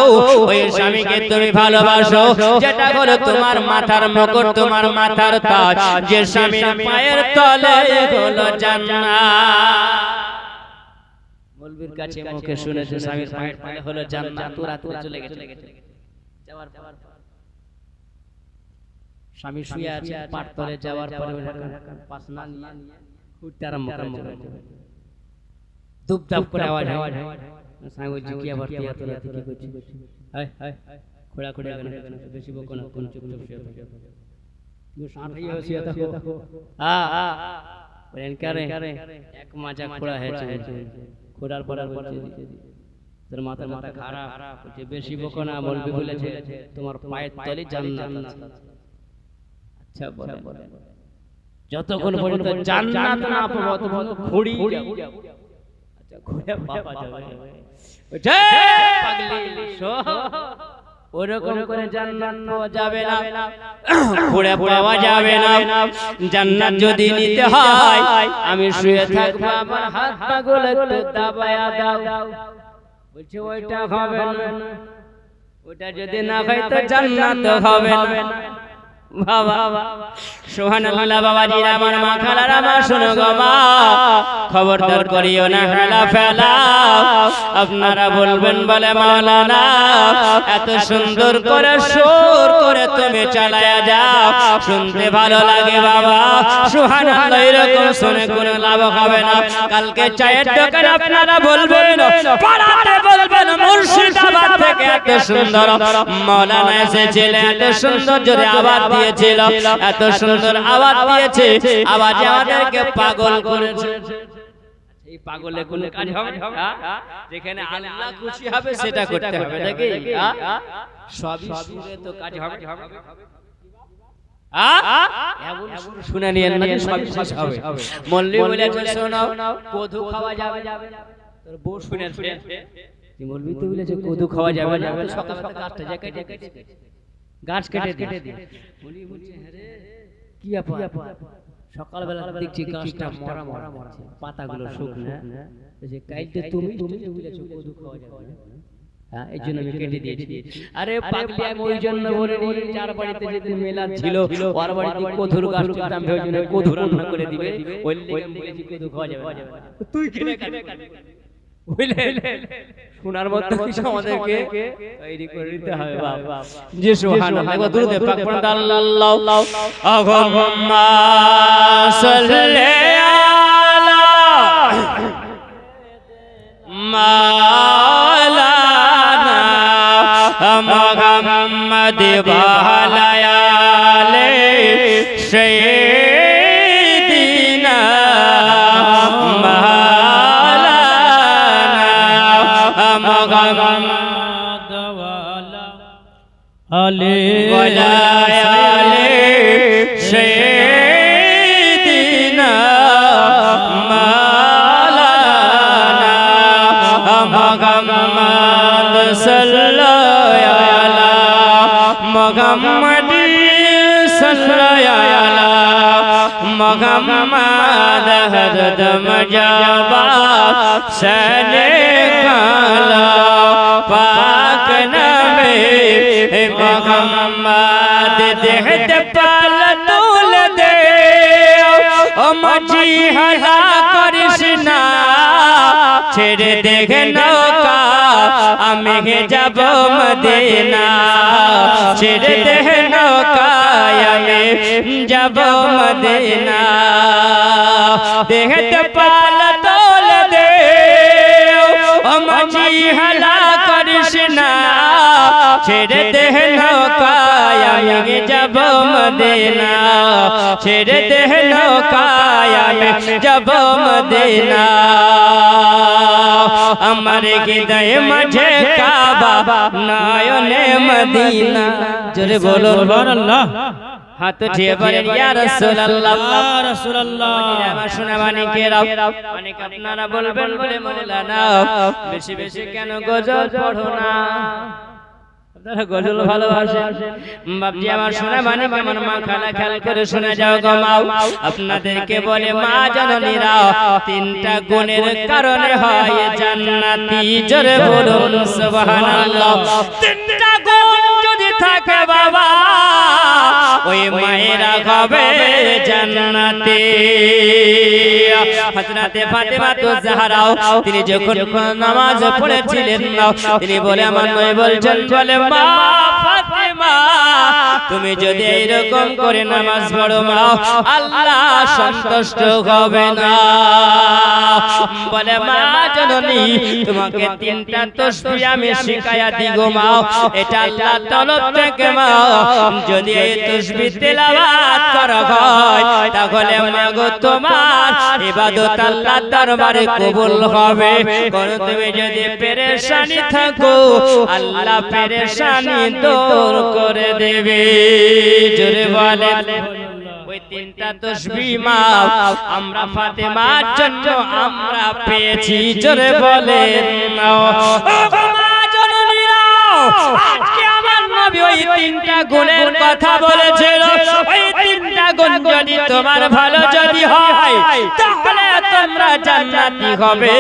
ওই স্বামীকে তুমি ভালোবাসো যেটা হলো তোমার মাথার মুকুট, তোমার মাথার তাজ, যে স্বামীর পায়ের তলে হলো জান্নাত। মৌলবীর কাছে মুখে শুনেছে স্বামীর পায়ের তলে হলো জান্নাত, তোরা চলে গেছে। যাওয়ার পর স্বামী শুয়ে আছে, পাট তলে যাওয়ার পরে পাসনা নিয়ে উঠতে আরম্ভ করে, দুপদাপ করে আওয়াজ হয়। স্বামী বলছে কি আবার কি তোরা কি করছিস? হায় হায় খোড়া খোড়া কেন, বেশি বকো না, কোন চুপচাপ শুয়ে থাকো, তুই সাঁটাই শুয়ে থাকো। বলেন কারে এক মাজা খোড়া হয়েছে, খোড়ার পর তোর মাথা খারাপ, বেশি বকো না, বলবি বলেছে তোমার পায়ের তলে জান্নাত আছে। আচ্ছা বলে যতক্ষণ পর্যন্ত জান্নাত না পাবো ততক্ষণ খড়ি যাও। আচ্ছা খড়ে বাবা যাবে, ওঠে পাগলি শো, ওরকম করে জান্নাত পাওয়া যাবে না, খড়ে পাওয়া যাবে না। জান্নাত যদি নিতে হয় আমি শুয়ে থাকবো, আমার হাত পাগুলো একটু দাবায়া দাও। বলছে ওইটা হবে না, ওটা যদি না খাই তো জান্নাত হবে না। বাবা সুবহানাল্লাহ। বাবাজিরা আমার, মা খালারা আমার, শোনো গো মা, খবরদার করিও না হেলা ফেলা। আপনারা বলবেন বলে মাওলানা এত সুন্দর করে সুর করে তুমি চালায়া যাও, শুনতে ভালো লাগে বাবা। সুবহানাল্লাহ, এরকম শুনে কোনো লাভ হবে না। কালকে চায়ের দোকানে আপনারা বলবেন, পাড়াতে বলবেন মুর্শিদাবাদ থেকে এত সুন্দর মাওলানা এসেছিল, এত সুন্দর জোরে আওয়াজ দিয়েছিল, এত সুন্দর আওয়াজ দিয়েছে, আওয়াজে আমাদেরকে পাগল করেছে। এই পাগলে কোনো কাজ হবে? যেখানে আল্লাহ খুশি হবে সেটা করতে হবে নাকি? সবই সুরে তো কাজ হবে। শুনে নিয়েন না, সবই শেষ হবে। মল্লি বলেছে শোনো, কদু খাওয়া যাবে না। তোর বউ শুনেছে, মল্লি তো বলেছে কদু খাওয়া যাবে না, সকালবেলা গাছটা যায় কেটে গাছ কেটে দিয়ে বলছে আরে কি আপা, সকালবেলা দেখছি গাছটা মরা মরা মরছে, পাতাগুলো শুকনো, যে কাইতে তুমি বলেছো কদু খাওয়া যাবে না, হ্যাঁ এই জন্য আমি কেটে দিয়েছি। আরে পাগলি, আমি ওই জন্য বলিনি, যার বাড়িতে যেদিন মেলা ছিল ওর বাড়িতে কদুর গাছ ছিলাম, ওই জন্য কদু রান্না করে দিবে, ওই বলেছি কদু খাওয়া যাবে না। তুই কেটে বুঝলে, শোনার মতো কিছু আমাদেরকে তৈরি করে দিতে হবে বাবা। জি সুবহানাল্লাহ। একবার দুরূদে পাক পড়ুন, আল্লাহু আল্লাহুম্মা সাল্লি আলা মাওলানা মুহাম্মাদ ওয়া আলা আলি সাইয়্যিদিনা আলে সাইয়্যিদিনা মাওলানা মুহাম্মদ সাল্লাল্লাহু আলা মুহাম্মদ সাল্লাল্লাহু আলা মুহাম্মদ হরদম জাবা সনে কালা পাক নবী মুহাম্মদ দেহতে পাল তুল দে ও মাঝি হারা করিস না ছেড়ে দেখে নৌকা আমি যাব মদিনা ছেড়ে দে নৌকায় আমি যাব মদিনা দেখতে পাল তোল দে ও মাঝি হালা করিস না ছেড়ে দে নৌকায় আমি যাব মদিনা ছেড়ে দে নৌকায় আমি যাব মদিনা আমার হৃদয় মাঝে কাবা নয়নে মদিনা জোরে বলো সুবহানাল্লাহ হাত উঠিয়ে বলেন ইয়া রাসূলুল্লাহ ইয়া রাসূলুল্লাহ আমার সোনা মানিকেরাও অনেক আপনারা বলবেন বলে মাওলানা বেশি বেশি কেন গজল পড়ো না আপনারা গজল ভালোবাসেন বাপজি আমার সোনা মানিক আমার মা খালা খেয়াল করে শুনে যাও গো মাও আপনাদেরকে বলে মা জননীরা তিনটা গুণের কারণে হয় জান্নাতি জোরে বলুন সুবহানাল্লাহ তিনটা গুণ যদি থাকে বাবা ওই মায়েরা হবে জান্নাতে হযরতে ফাতেমা তো জাহরাও তিনি যখন নামাজ পড়েছিলেন তিনি বলে আমার নবী বলছেন বলে মা ফাতেমা তুমি যদি এরকম করে নামাজ পড়ো মা আল্লাহ সন্তুষ্ট হবে না বলে মা জননী তোমাকে তিনটা তাসবিহ আমি শিখায়া দিব মা এটা আল্লাহ তরফ থেকে মা যদি এই তাসবিহ তেলাওয়াত করা হয় তাহলে মা গো তোমার ইবাদত আল্লাহর দরবারে কবুল হবে কোন তুমি যদি পেরেশানি থাকো আল্লাহ পেরেশানি দূর করে দেবে জোরে বলেন ওই তিনটা তাসবিহ মা আমরা ফাতেমার জন্য আমরা পেয়েছি জোরে বলেন ও মা জননীরা আজকে আমার নবী ওই তিনটা গুণের কথা বলেছিল ওই তিনটা গুণ যদি তোমার ভালো যদি হয় তাহলে তোমরা জান্নাতি হবে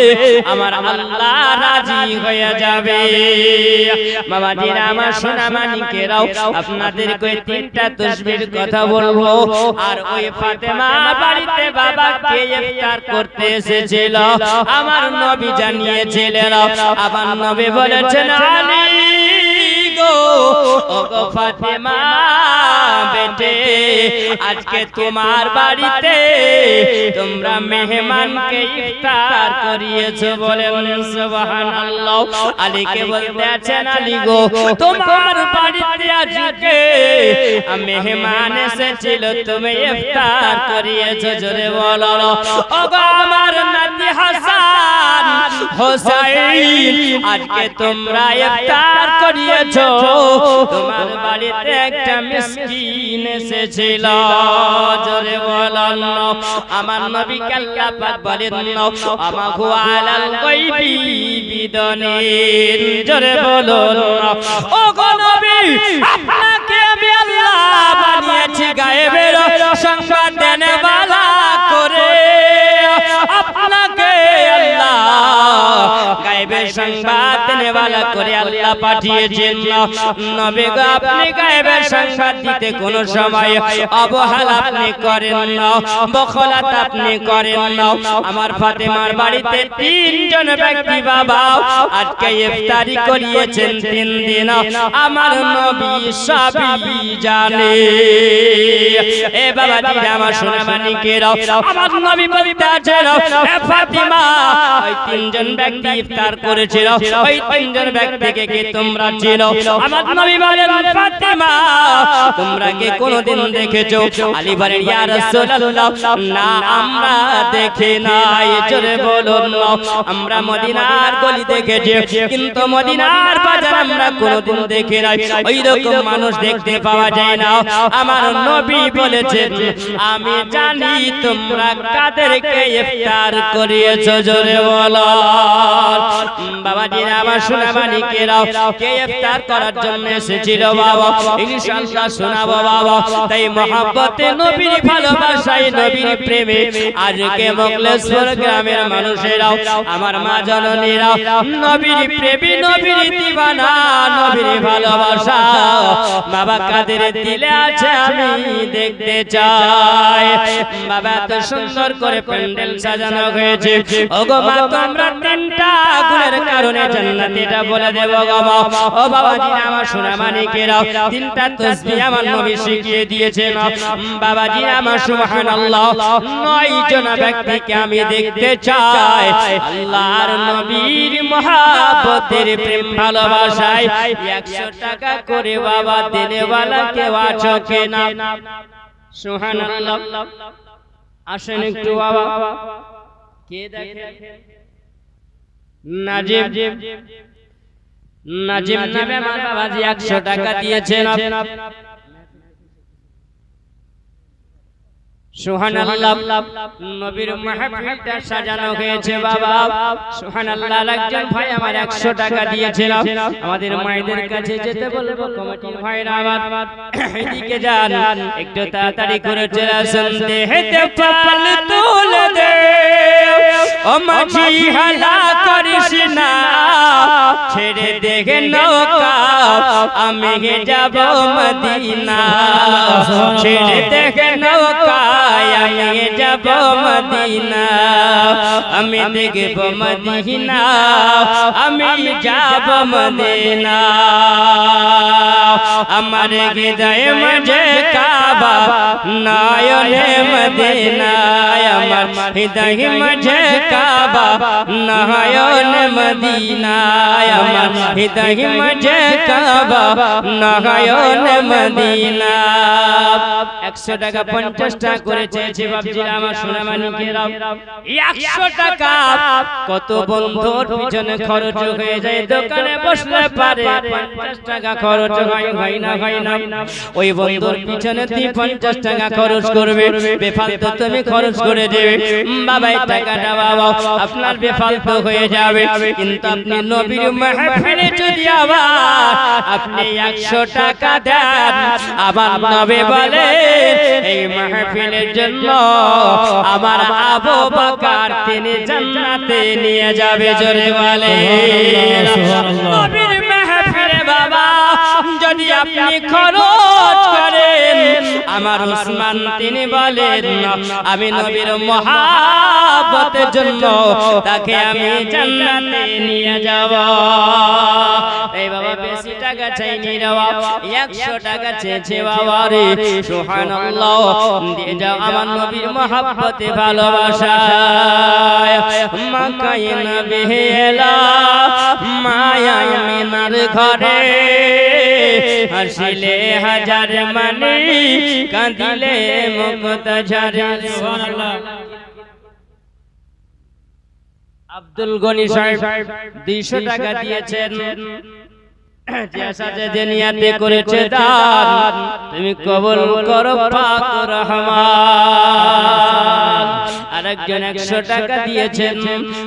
আমার আল্লাহ রাজি হয়ে যাবে বাবাজিরা আমার সোনা মানিকেরাও আপনাদেরকে ওই তিনটা তাসবিহর কথা বলবো আর ওই ফাতেমা বাড়িতে বাবাকে ইফতার করতে এসেছিল আমার নবী জানিয়েছিলেন আমার নবী বলেছেন আলী গো ওগো ফাতেমা বেটে আজকে তোমার বাড়িতে তোমরা মেহমানকে ইফতার করিয়েছো বলেন সুবহানাল্লাহ আলীকে বলতে আছেন আলী গো তোমার বাড়িতে আজকে মেহমান এসেছিল তুমি ইফতার করিয়েছো জোরে বলো ওগো আমার নাতি হাসান হোসেন আজকে তোমরা ইফতার করিয়েছো তোমার বাড়িতে একটা মিসকিন এসেছিল জোরে বলেন আমার নবী আল্লাহ পাক বলেন আমাহু আলাল গায়বি বিদানির জোরে বলুন ওগো নবী আপনাকে আমি আল্লাহ বানিয়েছি গায়েবের সংবাদ দেনেওয়ালা করে আপনাকে আল্লাহ গায়েবের সংবাদ দেনেওয়ালা করে আল্লাহ পাঠিয়েছেন নবী গো আপনি গায়েবের সংবাদ দিতে কোন সময় অবহেলা আপনি করেন না বখলাত আপনি করেন না আমার ফাতেমার বাড়িতে তিনজন ব্যক্তি বাবা আজকে ইফতারি করিয়েছেন 3 দিন আমার নবী সবই জানে এ বাবাজি আমার সোনা মানিকেরাও আমার নবী বলতে আছেন এ ফাতেমা ওই তিনজন ব্যক্তি ইফতার করেছিল ওই তিনজন ব্যক্তিকে কি তোমরা চিনো আমার নবী বলেন ফাতেমা তোমরা কি কোনদিন দেখেছো আলী বলেন ইয়া রাসূলুল্লাহ না আমরা দেখি নাই জোরে বলুন আমরা মদিনার গলি দেখেছি কিন্তু মদিনার বাজার আমরা কোনদিন দেখি নাই ওই রকম মানুষ দেখতে পাওয়া যায় না আমার নবী বলেছেন আমি জানি তোমরা কাদেরকে ইফতার করিয়েছো জোরে বলো বাবাজি আমার সোনা মানিকেরাও কে ইফতার করার জন্য এসেছিল বাবা ইনশাআল্লাহ শোনাবো বাবা তাই মহব্বতে নবীর ভালোবাসায় নবীর প্রেমে আজকে মোগলেশ্বর গ্রামের মানুষেরাও আমার মা জননীরা নবীর প্রেমী নবীর দিওয়ানা নবীর ভালোবাসা বাবা কাদের দিলে আছে আমি দেখতে চাই বাবা এত সুন্দর করে প্যান্ডেল সাজানো হয়েছে ওগো মা তোমরা তিনটা গুণের কারণে জান্নাতীটা বলে দেব গো মা ও বাবাজি আমার সোনা মানিকেরা তিনটা তাসবিহ আমার নবী শিখিয়ে দিয়েছেন বাবাজি আমার সুবহানাল্লাহ 9 জন ব্যক্তিকে আমি দেখতে চাই আল্লাহর নবীর মহব্বতের প্রেম ভালোবাসায় 100 টাকা করে বাবা দেনেওয়ালা কেউ আছো কিনা সুবহানাল্লাহ আসেন একটু বাবা কে দেখে নাজিম নাজিম নামে আমার বাবাজি 100 টাকা দিয়েছেন সুবহানাল্লাহ নবীর মাহফিলটা সাজানো হয়েছে বাবা সুবহানাল্লাহ একজন ভাই আমার 100 টাকা দিয়েছেন আমাদের মায়েদের কাছে যেতে বলবো কমিটির ভাইরা আমার এদিকে যান একটু তাড়াতাড়ি করে চলে আসুন দেহতে পাল তুলে দে ও মাঝি হালা করিস না ছেড়ে দেখে নৌকা আমি যাব মদিনা ছেড়ে দেখে নৌকা আমি যাব মদিনা আমি দেখব মদিনা আমি যাব মদিনা আমার হৃদয়ে মাঝে কাবা নয়নে মদিনা আমার হৃদয়ে মাঝে কাবা নয়নে মদিনা আমার হৃদয়ে মাঝে কাবা নয়নে মদিনা 100 টাকা 50 টাকা করে চেয়েছে বাপজিরা আমার সোনা মানিকেরা 100 টাকা কত বন্ধুর পিছনে খরচ হয়ে যায় দোকানে বসলে পারে 50 টাকা খরচ হয় না ওই বন্ধুর পিছনে তুই 50 টাকা খরচ করবে বেফালতু তুমি খরচ করে দেবে বাবা এই টাকাটা বাবা আপনার বেফালতু হয়ে যাবে কিন্তু আপনি নবীর মাহফিলে যদি আবার আপনি 100 টাকা দেন আবার নবী বলে এই মাহফিলের জন্য আমার আবু বকর তিনি জান্নাতে নিয়ে যাবে জোরে বলে নবীর মাহফিলে বাবা যদি আপনি খরচ করেন আমার ওসমান তিনি বলেন আমি নবীর মহব্বতের জন্য তাকে আমি জান্নাতে নিয়ে যাব এই বাবা বেশি টাকা চাইনি রে বাবা 100 টাকা চেয়েছে বাবা রে সুবহানাল্লাহ দিয়ে যাও আমার নবীর মহব্বতে ভালোবাসায় মক্কায় নবী এলা মায়া মিনার ঘরে হাসিলে হাজার মানে কাঁদিলে মুক্তা ঝরে সুবহানাল্লাহ আব্দুল গনি সাহেব 200 টাকা দিয়েছেন যে দুনিয়াতে করেছে দান তুমি কবুল করো পাক রহমান আরেকজন 100 টাকা দিয়েছেন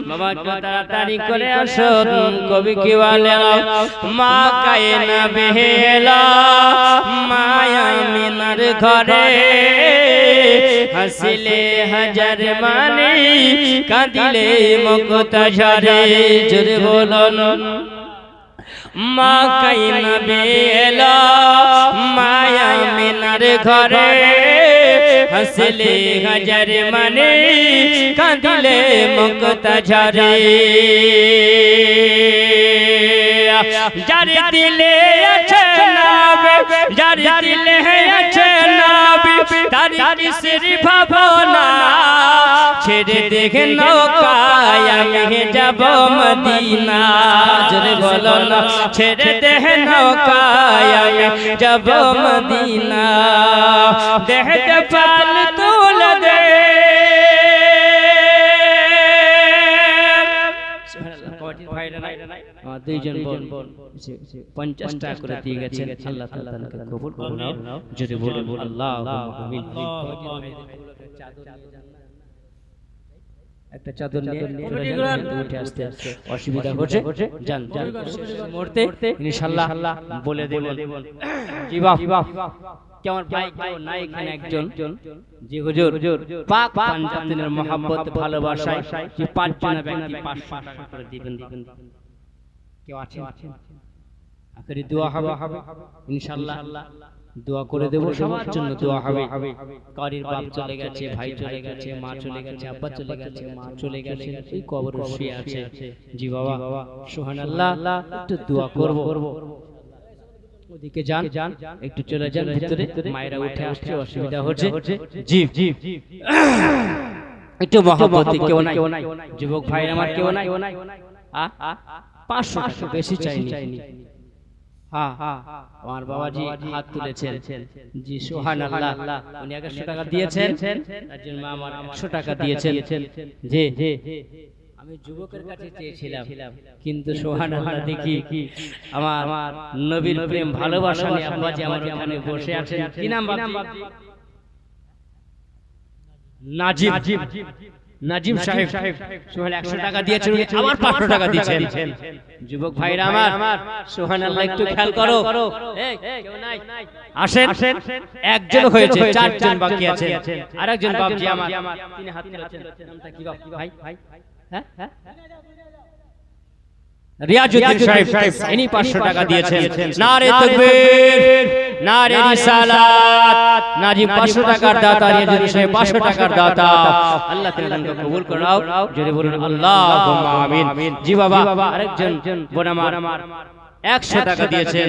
বাবা তাড়াতাড়ি করে আসুন কবি কি বলে মা কায়না বেহেলা মায়া মিনার ঘরে হাসিলে হাজার মানে কাঁদিলে মুক্তা ঝরে জোরে বলুন মা কাইনা বেলা মায়া মিনার ঘরে হাসলে হাজার মানে কাঁদিলে মুক্তা ঝরে যার দিলে আছে নাবে যার দিলে আছে নাবে তার কিসের ভাবনা ছেড়ে দেখে নৌকায় আমি যাব মদিনা জোরে বলো না ছেড়ে দেখে নৌকায় আমি যাব মদিনা দেখতে পাল তুলে দে দুইজন বোন 50 টাকা করে দিয়ে গেছেন আল্লাহ তাআলা তাকে কবুল করুন যদি বলে আল্লাহুম্মা আমিন একটা চাদর নিয়ে উঠে আসতে অসুবিধা হচ্ছে যান মুহূর্তে ইনশাআল্লাহ বলে দেবেন জি বাহ কেমন ভাই কেউ নাই এখানে একজন জি হুজুর পাক পাঞ্জাবের মহব্বত ভালোবাসায় যে 5 জন ব্যক্তি 500 টাকা করে দিবেন কেউ আছে আখেরি দোয়া হবে ইনশাআল্লাহ দোয়া করে দেব, সবার জন্য দোয়া হবে। কারীর বাপ চলে গেছে, ভাই চলে গেছে, মা চলে গেছে, আব্বা চলে গেছে, মা চলে গেছে, এই কবরে শুয়ে আছে। জি বাবা, সুবহানাল্লাহ, একটু দোয়া করব। ওদিকে যান, একটু চলে যান ভিতরে, মায়েরা উঠে আসছে, অসুবিধা হচ্ছে। জি জি, একটু মহব্বতে কেউ নাই, যুবক ভাইরা আমার কেউ নাই। 500 টাকা বেশি চাইনি। হ্যাঁ, আমার বাবাজি হাত তুলেছেন। জি সুবহানাল্লাহ, উনি 100 টাকা দিয়েছেন, একজন মা আমার 100 টাকা দিয়েছেন। জি, আমি যুবকের কাছে চেয়েছিলাম, কিন্তু সুবহানাল্লাহ দেখি আমার নবীর প্রেম ভালোবাসা নিয়ে আব্বাজি আমার ওখানে বসে আছেন। কি নাম বাবাজি? নাজিম সাহেব। সোহেল 100 টাকা দিয়েছেন, আবার 500 টাকা দিয়েছেন। যুবক ভাইরা আমার, সুবহানাল্লাহ, একটু খেয়াল করো। কেউ নাই, আসেন। একজন হয়েছে, 4 জন বাকি আছে। আরেকজন বাবজি আমার, তিনি হাত তুলেছেন। নামটা কি বাপ ভাই? হ্যাঁ, রিয়াজউদ্দিন সাহেব, ইনি 500 টাকা দিয়েছেন। নারে তাকবীর, নারে রিসালাত। নাজিম 500 টাকার দাতা, রিয়াজউদ্দিন সাহেব 500 টাকার দাতা। আল্লাহ তাআলা কবুল করাও, জোরে বলুন আল্লাহুম্মা আমিন। জি বাবা, আরেকজন বোন আমার 100 টাকা দিয়েছেন।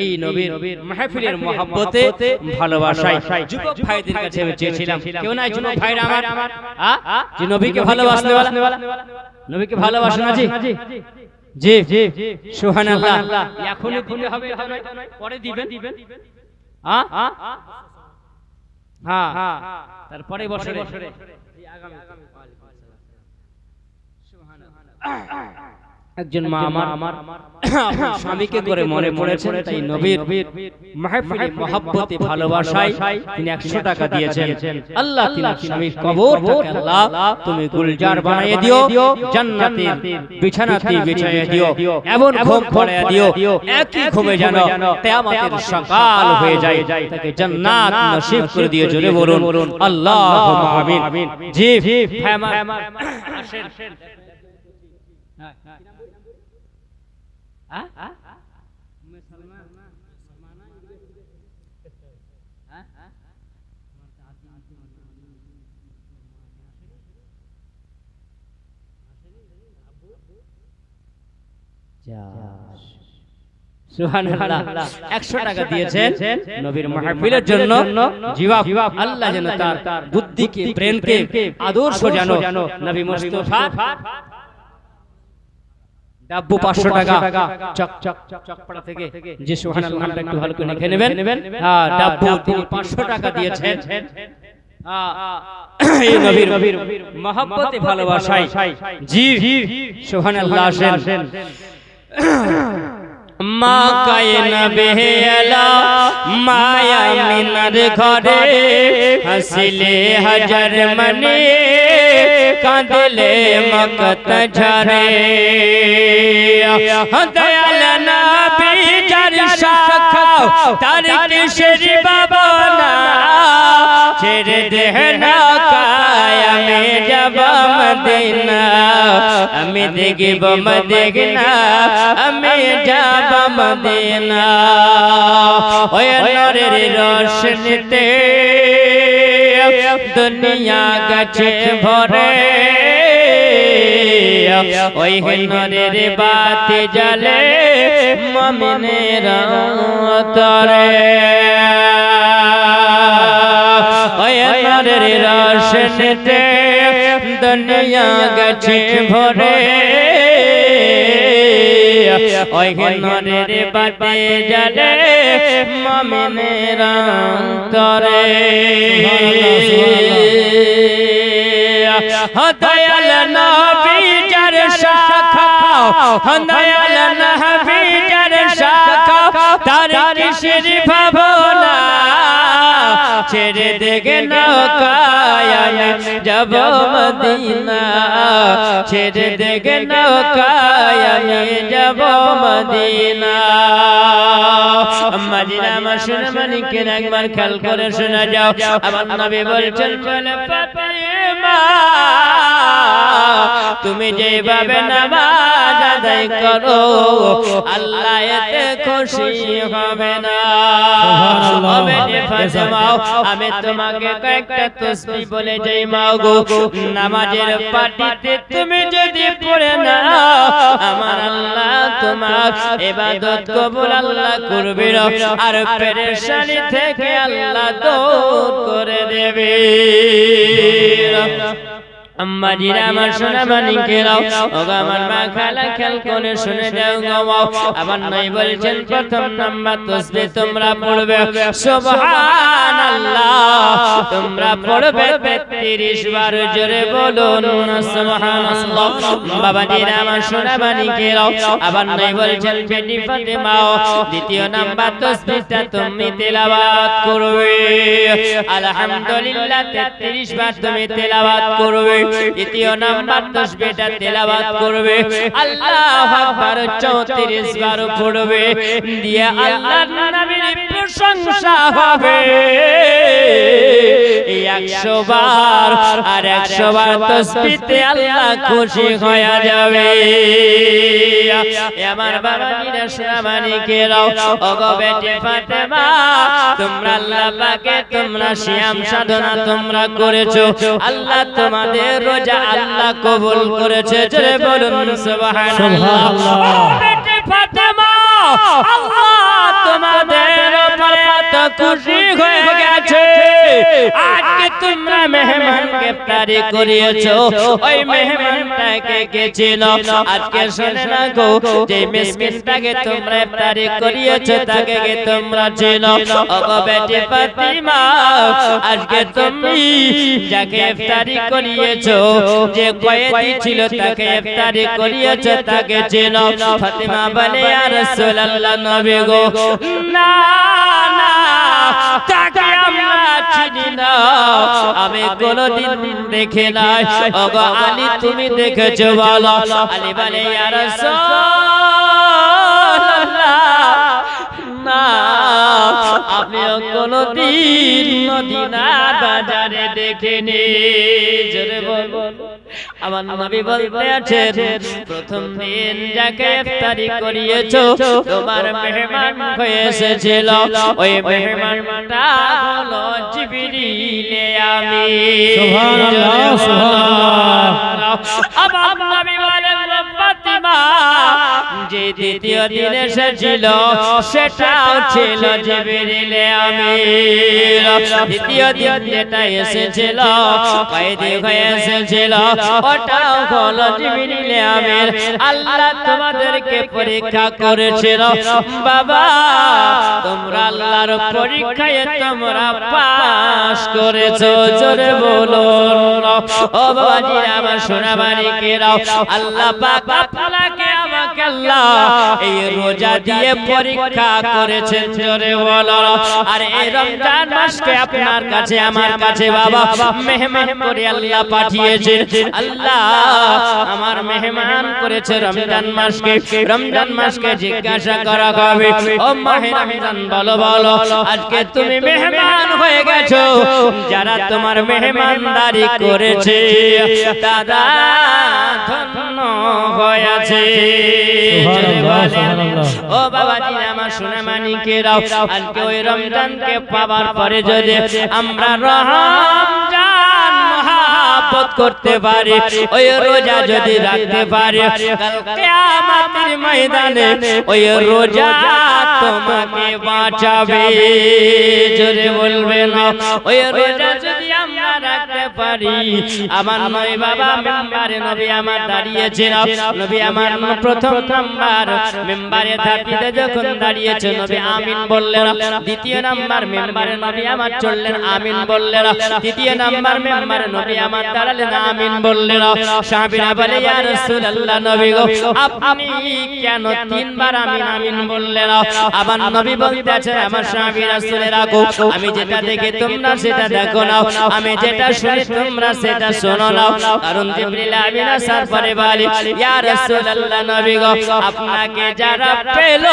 এই নবীর মাহফিলের মহব্বতে, ভালোবাসায় যুবক ভাইদের কাছে আমি চেয়েছিলাম, কেউ নাই যুবক ভাইরা আমার, যে নবীকে ভালোবাসনে ওয়ালা, নবীকে ভালোবাসেন না? জি জি, সুবহানাল্লাহ। এখনই দিতে হবে, পরে দিবেন। হ্যাঁ, তারপরে বছরে একজন মা আমার স্বামীকে করে মনে পড়েছেন, তাই নবীর মাহফিলে মহব্বতে ভালোবাসায় তিনি 100 টাকা দিয়েছেন। আল্লাহ তিনার স্বামীর কবরটাকে আল্লাহ তুমি গুলজার বানিয়ে দিও, জান্নাতের বিছানাতে বিছাইয়ে দিও, এমন ঘুম পড়িয়ে দিও, একই ঘুমে যেন কিয়ামতের সকাল হয়ে যায়, তাকে জান্নাত নসিব করে দিও। জোরে বলুন আল্লাহুম্মা আমিন। জি ভাই আমার, আসেন। সুবহানাল্লাহ, 100 টাকা দিয়েছেন নবীর মাহফিলের জন্য। জিবাব, আল্লাহ যেন তার বুদ্ধিকে, ব্রেনকে, আদর্শ যেন নবী মুস্তাফা। ডাব্বু 500 টাকা চকপাড়া থেকে। জি সুবহানাল্লাহ, নামটা একটু ভালো করে লিখে নেবেন। হ্যাঁ, ডাব্বু তিনি 500 টাকা দিয়েছেন। এই নবীর মহব্বতে ভালোবাসায়। জি সুবহানাল্লাহ, আসেন। মা কায়ন বেহেলা মায়া মিনার ঘরে, হাসিলে হাজার মনে, কাঁদলে মকত ঝরে। দয়াল নবী যার শাখা, তার কিশোর বাবনা, ছেড়ে দেনা কায়ামে যাব মদিনা। আমি দেখব মদিনা, আমি যাব মদিনা। ওই নূরের রোশনীতে দুনিয়া গেছে ভরে, ওই নূরের বাতি জ্বলে মুমিনের অন্তরে। ওই নূরের রোশনীতে দুনিয়া গেছে ভরে, ওই নূরের বাতি জ্বলে মুমিনের অন্তরে। দয়াল নবী যার শাখা, দয়াল নবী যার শাখা, তার কিসের ভাবনা, ছেড়ে দেগে নৌকায় যাব মদিনা, ছেড়ে দেগে নৌকায় যাব মদিনা। মদিনা আমার শুনে মানিকে একবার খেয়াল করে শোনা যাও। আমার নবী বলছেন, বলে ফাতেমা তুমি যেভাবে নামাজ আদায় করো আল্লাহ এতে খুশি হবে না। আমি তোমাকে কয়েকটা তাসবিহ বলে যাই মাগো, নামাজের পাটিতে তুমি যদি পড়ে না আমার আল্লাহ তোমার ইবাদত কবুল আল্লাহ করবে আর পেরেশানি থেকে আল্লাহ দূর করে দেবে। আম্মা জিরা আমার সোনা মানিকেরাও ওগো আমার মা খালা খেয়াল করে শুনে দাও গো। আবার নই বলছেন প্রথম নাম্বার তাসবিহ তোমরা পড়বে সুবহানাল্লাহ, তোমরা পড়বে 33 বার, জোরে বলুন সুবহানাল্লাহ। বাবা জিরা আমার সোনা মানিকেরাও আবার নই বলছেন বেটি ফাতেমাও দ্বিতীয় নাম্বার তাসবিহটা তুমি তেলাওয়াত করবে আলহামদুলিল্লাহ 33 বার তুমি তেলাওয়াত করবে। দ্বিতীয় নাম্বার তাসবিহটা তেলাওয়াত করবে আল্লাহু আকবার 34 বার পড়বে, দিয়ে আল্লাহর নবীর প্রশংসা হবে 100 বার, আর 100 বার তাসবিহতে আল্লাহ খুশি হয়ে যাবে। আমার বাবাজিরা সোনা মানিকেরাও ওগো বেটি ফাতেমা তোমরা আল্লাহ পাকে তোমরা সিয়াম সাধনা তোমরা করেছো, আল্লাহ তোমাদের রোজা আল্লাহ কবুল করেছে, জোরে বলুন সুবহানাল্লাহ। বেটি ফাতেমা আল্লাহ তোমাদের উপরে এত খুশি হয়ে গেছে, আজকে তোমরা মেহমানকে ইফতারি করিয়েছো, ওই মেহমানটাকে কে ছিল আজকে শুনে না গো, যে মিসকিনটাকে তোমরা ইফতারি করিয়েছো তাকে কে তোমরা ছিল। ওগো বেটি ফাতেমা আজকে তুমি যাকে ইফতারি করিয়েছো, যে কয়েদি ছিল তাকে ইফতারি করিয়েছো তাকে ছিল। ফাতেমা বলে ইয়া রাসূলুল্লাহ নবী গো না না তাকে আমরা চিনি না, আমি কোনদিন দেখে নাই। ওগো আলী তুমি দেখেছো বলো। আলী বলে ইয়া রাসূলুল্লাহ না আমিও কোনদিন মদিনা বাজারে দেখিনি, জোরে বলুন। আমার নবী বলতে আছেন প্রথম দিন যাকে ইফতারি করিয়েছো তোমার মেহমান হয়ে এসেছিল, ওই মেহমানটা হলো জিবরিল আমিন। সুবহানাল্লাহ সুবহানাল্লাহ। আমার নবী বলেন ফাতিমা যে দ্বিতীয় দিন এসেছিল সেটাও ছিল জিবরিল আমিন। দ্বিতীয় দিন যেটা এসেছিল কয়েদি হয়ে এসেছিল ওটাও হলো জিবরিল আমিন। আল্লাহ তোমাদেরকে পরীক্ষা করেছিল বাবা, তোমরা আল্লাহর পরীক্ষায় তোমরা পাস করেছো, জোরে বলুন। ও বাবাজি আমার সোনা মানিকেরাও আল্লাহ পাক আপনাকে আমাকে আল্লাহ এই রোজা দিয়ে পরীক্ষা করেছেন, জোরে বলুন। আর এই রমজান মাসকে আপনার কাছে আমার কাছে বাবা মেহমান করে আল্লাহ পাঠিয়েছেন। আল্লাহ আমার মেহমান করেছে রমজান মাসকে। রমজান মাসকে জিজ্ঞাসা করা হবে ও মাহে রমজান বলো বলো আজকে তুমি মেহমান হয়ে গেছো, যারা তোমার মেহমানদারি করেছে তারা ধন্য হয়েছে। ও বাবাজি আমার সোনা মানিকেরাও আজকে ওই রমজানকে পাওয়ার পরে যদি আমরা রমজান মহব্বত করতে পারি, ওই রোজা যদি রাখতে পারি, কাল কিয়ামতের ময়দানে ওই রোজা তোমাকে বাঁচাবে, জোরে বলবেন ওই রোজা যদি আমরা রাখতে পারি। আমার নয় বাবা মেম্বারে নবী আমার দাঁড়িয়েছিল, নবী আমার প্রথম নাম্বার মেম্বারে ধাপিতে যখন দাঁড়িয়েছে নবী আমিন বললেন। দ্বিতীয় নাম্বার মেম্বারে নবী আমার চললেন, আমিন বললেন। তৃতীয় নাম্বার মেম্বারে নবী আমার দাঁড়ালেন, আমিন বললেন। সাহাবীরা বলে ইয়া রাসূলুল্লাহ নবী গো আপনি কেন তিনবার আমিন আমিন বললেন? আবার নবী বলতে আছেন আমার সাহাবীরা শুনে রাখো, আমি যেটা দেখি তোমরা সেটা দেখো না, আমি যেটা সরাসরি তোমরা সেটা শোনো নাও কারণ জিবরিল আমিন আসার পরে বলে ইয়া রাসূলুল্লাহ নবী গো আপনাকে যারা পেল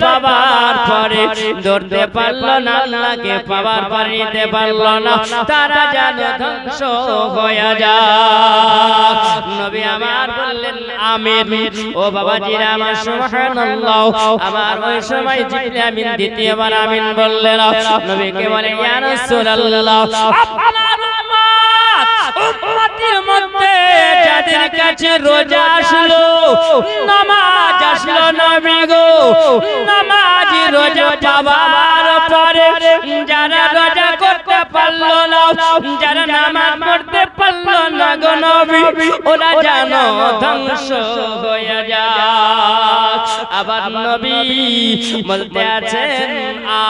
পাবার পরে ধরতে পারলো না আল্লাহকে পাবার পরে নিতে পারলো না তারা যেন ধ্বংস হয়ে যায় নবী আমার বললেন আমিন ও বাবাজিরা আমার সুবহানাল্লাহ আমার ওই সময় জিবরিল আমিন দ্বিতীয়বার আমিন বললেন নবীকে বলে ইয়া রাসূলুল্লাহ আপনার উম্মতের মধ্যে যাদের কাছে রোজা আসলো নামাজ আসলো নবী গো নামাজি রোজা পাবার পরে যারা রোজা করতে পারলো না যারা নামাজ পড়তে পারলো না গো নবী ওরা যেন ধ্বংস হয়ে যায় আবার নবী বলতে আছেন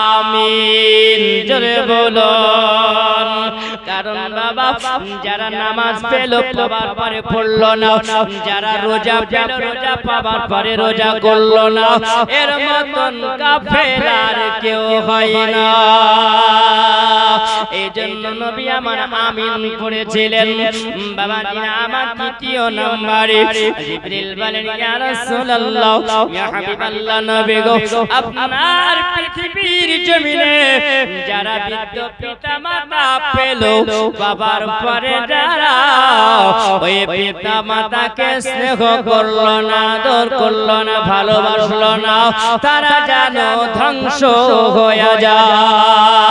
আমিন জোরে বলুন কারণ বাবা যারা নামাজ পেল পাবার পরে পড়লো না যারা রোজা পেল রোজা পাবার পরে রোজা করলো না এর মতন কাফের আর কেউ হয় না এইজন্য নবী আমার আমিন পড়েছিলেন বাবাজি আমার তৃতীয় নম্বরে জিবরিল বলেন ইয়া রাসূলুল্লাহ ইয়া হাবিবাল্লাহ নবী গো আপনার পৃথিবীর জমিনে যারা বৃদ্ধ পিতামাতা পেল বাবার পরে যারা ওই পিতামাতাকে স্নেহ করলো না আদর করলো না ভালোবাসলো না তারা যেন ধ্বংস হয়ে যায়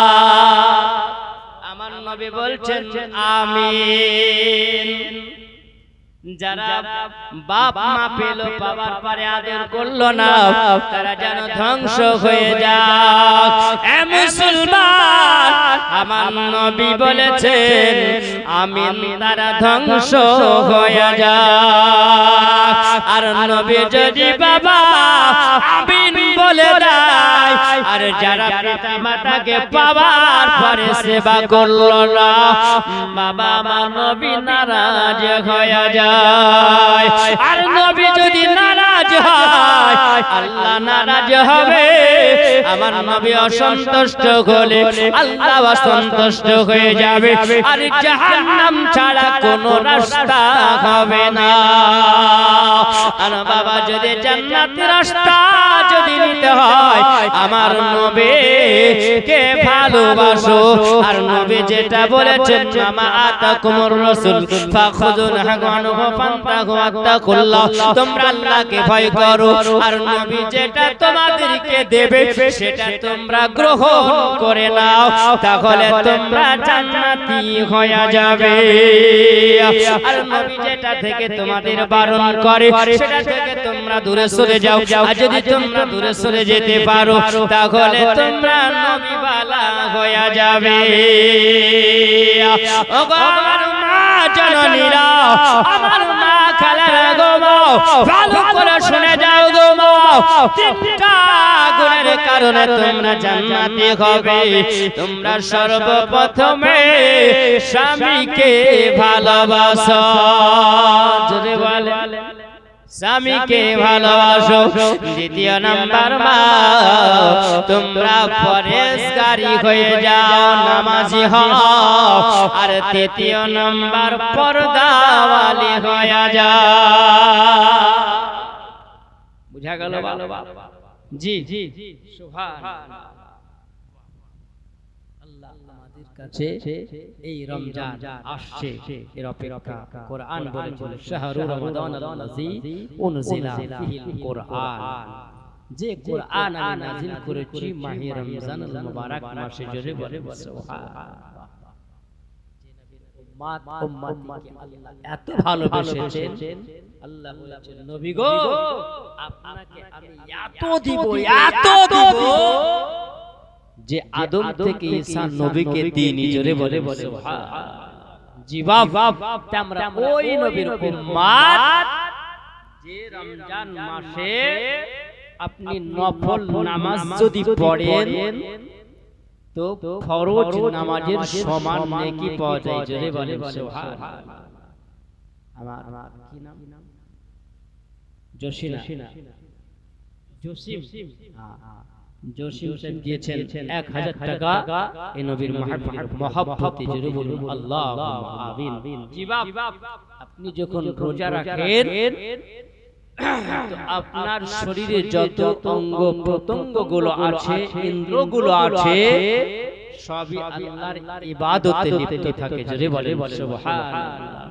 আমার নবী বলছেন আমিন যারা বাপ মা পেল বাবার পরে আদর করলো না তারা যেন ধ্বংস হয়ে যায় এ মুসলমান আমার নবী বলেছেন আমিন তারা ধ্বংস হয়ে যায় আর নবী যদি বাবা আমিন বলে যায় আর যারা পিতা মাতাকে পাওয়ার পরে সেবা করলো না বাবা আমার নবী নারাজ হয়ে যায় আর নবী যদি নারাজ হয় আল্লাহ নারাজ হবে আমার নবী অসন্তুষ্ট হলে আল্লাহ অসন্তুষ্ট হয়ে যাবে আর জাহান্নাম ছাড়া কোনো রাস্তা হবে না আর বাবা যদি জান্নাতের রাস্তা যদি নিতে হয় আমার নবীকে ভালোবাসো আর নবী যেটা বলেছেন মা আতাকুমুর রাসূল ফাখুযুহু ফান্তাহু আত্তাকুল্লাহ তোমরা আল্লাহকে ভয় করো আর নবী যেটা তোমাদেরকে দেবে সেটা তোমরা গ্রহণ করে নাও তাহলে তোমরা জান্নাতি হয়ে যাবে আর নবী যেটা থেকে তোমাদের বারণ করে সেটা থেকে তোমরা দূরে সরে যাও আর যদি তোমরা দূরে সরে যেতে পারো তাহলে তোমরা নবীওয়ালা হয়ে যাবে ও গো আমার মা জননীরা আমার মা খালারা গো ভালো করে শুনে যাও গো তিনটা গুণের কারণে তোমরা জান্নাতি হবে তোমরা সর্বপ্রথমে স্বামীকে ভালোবাসো জোরে বলে স্বামীকে ভালোবাসো দ্বিতীয় নাম্বার মা তোমরা পরেশগারী হয়ে যাও নামাজি হও আর তৃতীয় নাম্বার পর্দাওয়ালি হয়ে যাও বুঝা গেল জি জি সুবহানাল্লাহ আল্লাহ আমাদের কাছে এই রমজান আসছে এর অপেক্ষা কোরআন বলেছে শাহরু রমাদান আল্লাযী উনজিলা ফীহিল কোরআন যে কোরআন আমি নাযিল করেছি মাহে রমজানুল মুবারক মাসে জোরে বলে সুবহানাল্লাহ উম্মতকে আল্লাহ এত ভালোবেসেছেন আল্লাহ বলেছেন নবী গো আপনাকে আমি এত দিব যে আদম থেকে ঈসা নবীকে তিনি জোরে বলে সুবহানাল্লাহ জি বাবা আমরা ওই নবীর উম্মত যে রমজান মাসে আপনি নফল নামাজ যদি পড়েন তো ফরজ নামাজের সমান নেকি পাওয়া যায় জোরে বলে সুবহানাল্লাহ আমার কি নাম জসিনা জসিম জসিম সাহেব দিয়েছেন 1000 টাকা এই নবীর মহব্বতে জোরে বলুন আল্লাহুম্মা আমিন। জি বাপ, আপনি যখন রোজা রাখেন তো আপনার শরীরে যত অঙ্গ প্রত্যঙ্গগুলো আছে, ইন্দ্রগুলো আছে, সবই আল্লাহর ইবাদতে লিপ্ত থাকে। জোরে বলেন সুবহানাল্লাহ।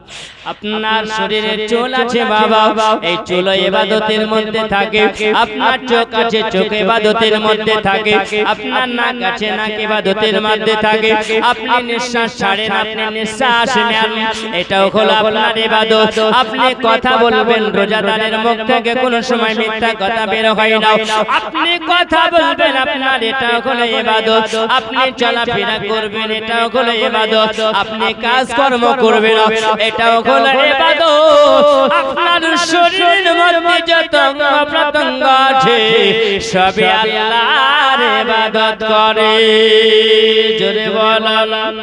আপনার শরীরে চুল আছে বাবা, এই চুল ইবাদতের মধ্যে থাকে। আপনার চোখ আছে, চোখ ইবাদতের মধ্যে থাকে। আপনার নাক আছে, নাক ইবাদতের মধ্যে থাকে। আপনি নিঃশ্বাস ছাড়েন, আপনি নিঃশ্বাস নেন, এটাও হলো আপনার ইবাদত। আপনি কথা বলবেন, রোজাদারের মুখ থেকে কোনো সময় মিথ্যা কথা বের হয় না। আপনি কথা বলবেন, আপনার এটাও হলো ইবাদত। আপনি চলাফেরা করবেন, এটাও হলো ইবাদত। আপনি কাজকর্ম করবেন, এটাও হলো ইবাদত। আপনার শরীরের মধ্যে যত অঙ্গ প্রত্যঙ্গ আছে সবই আল্লাহর ইবাদত করে। জোরে বলেন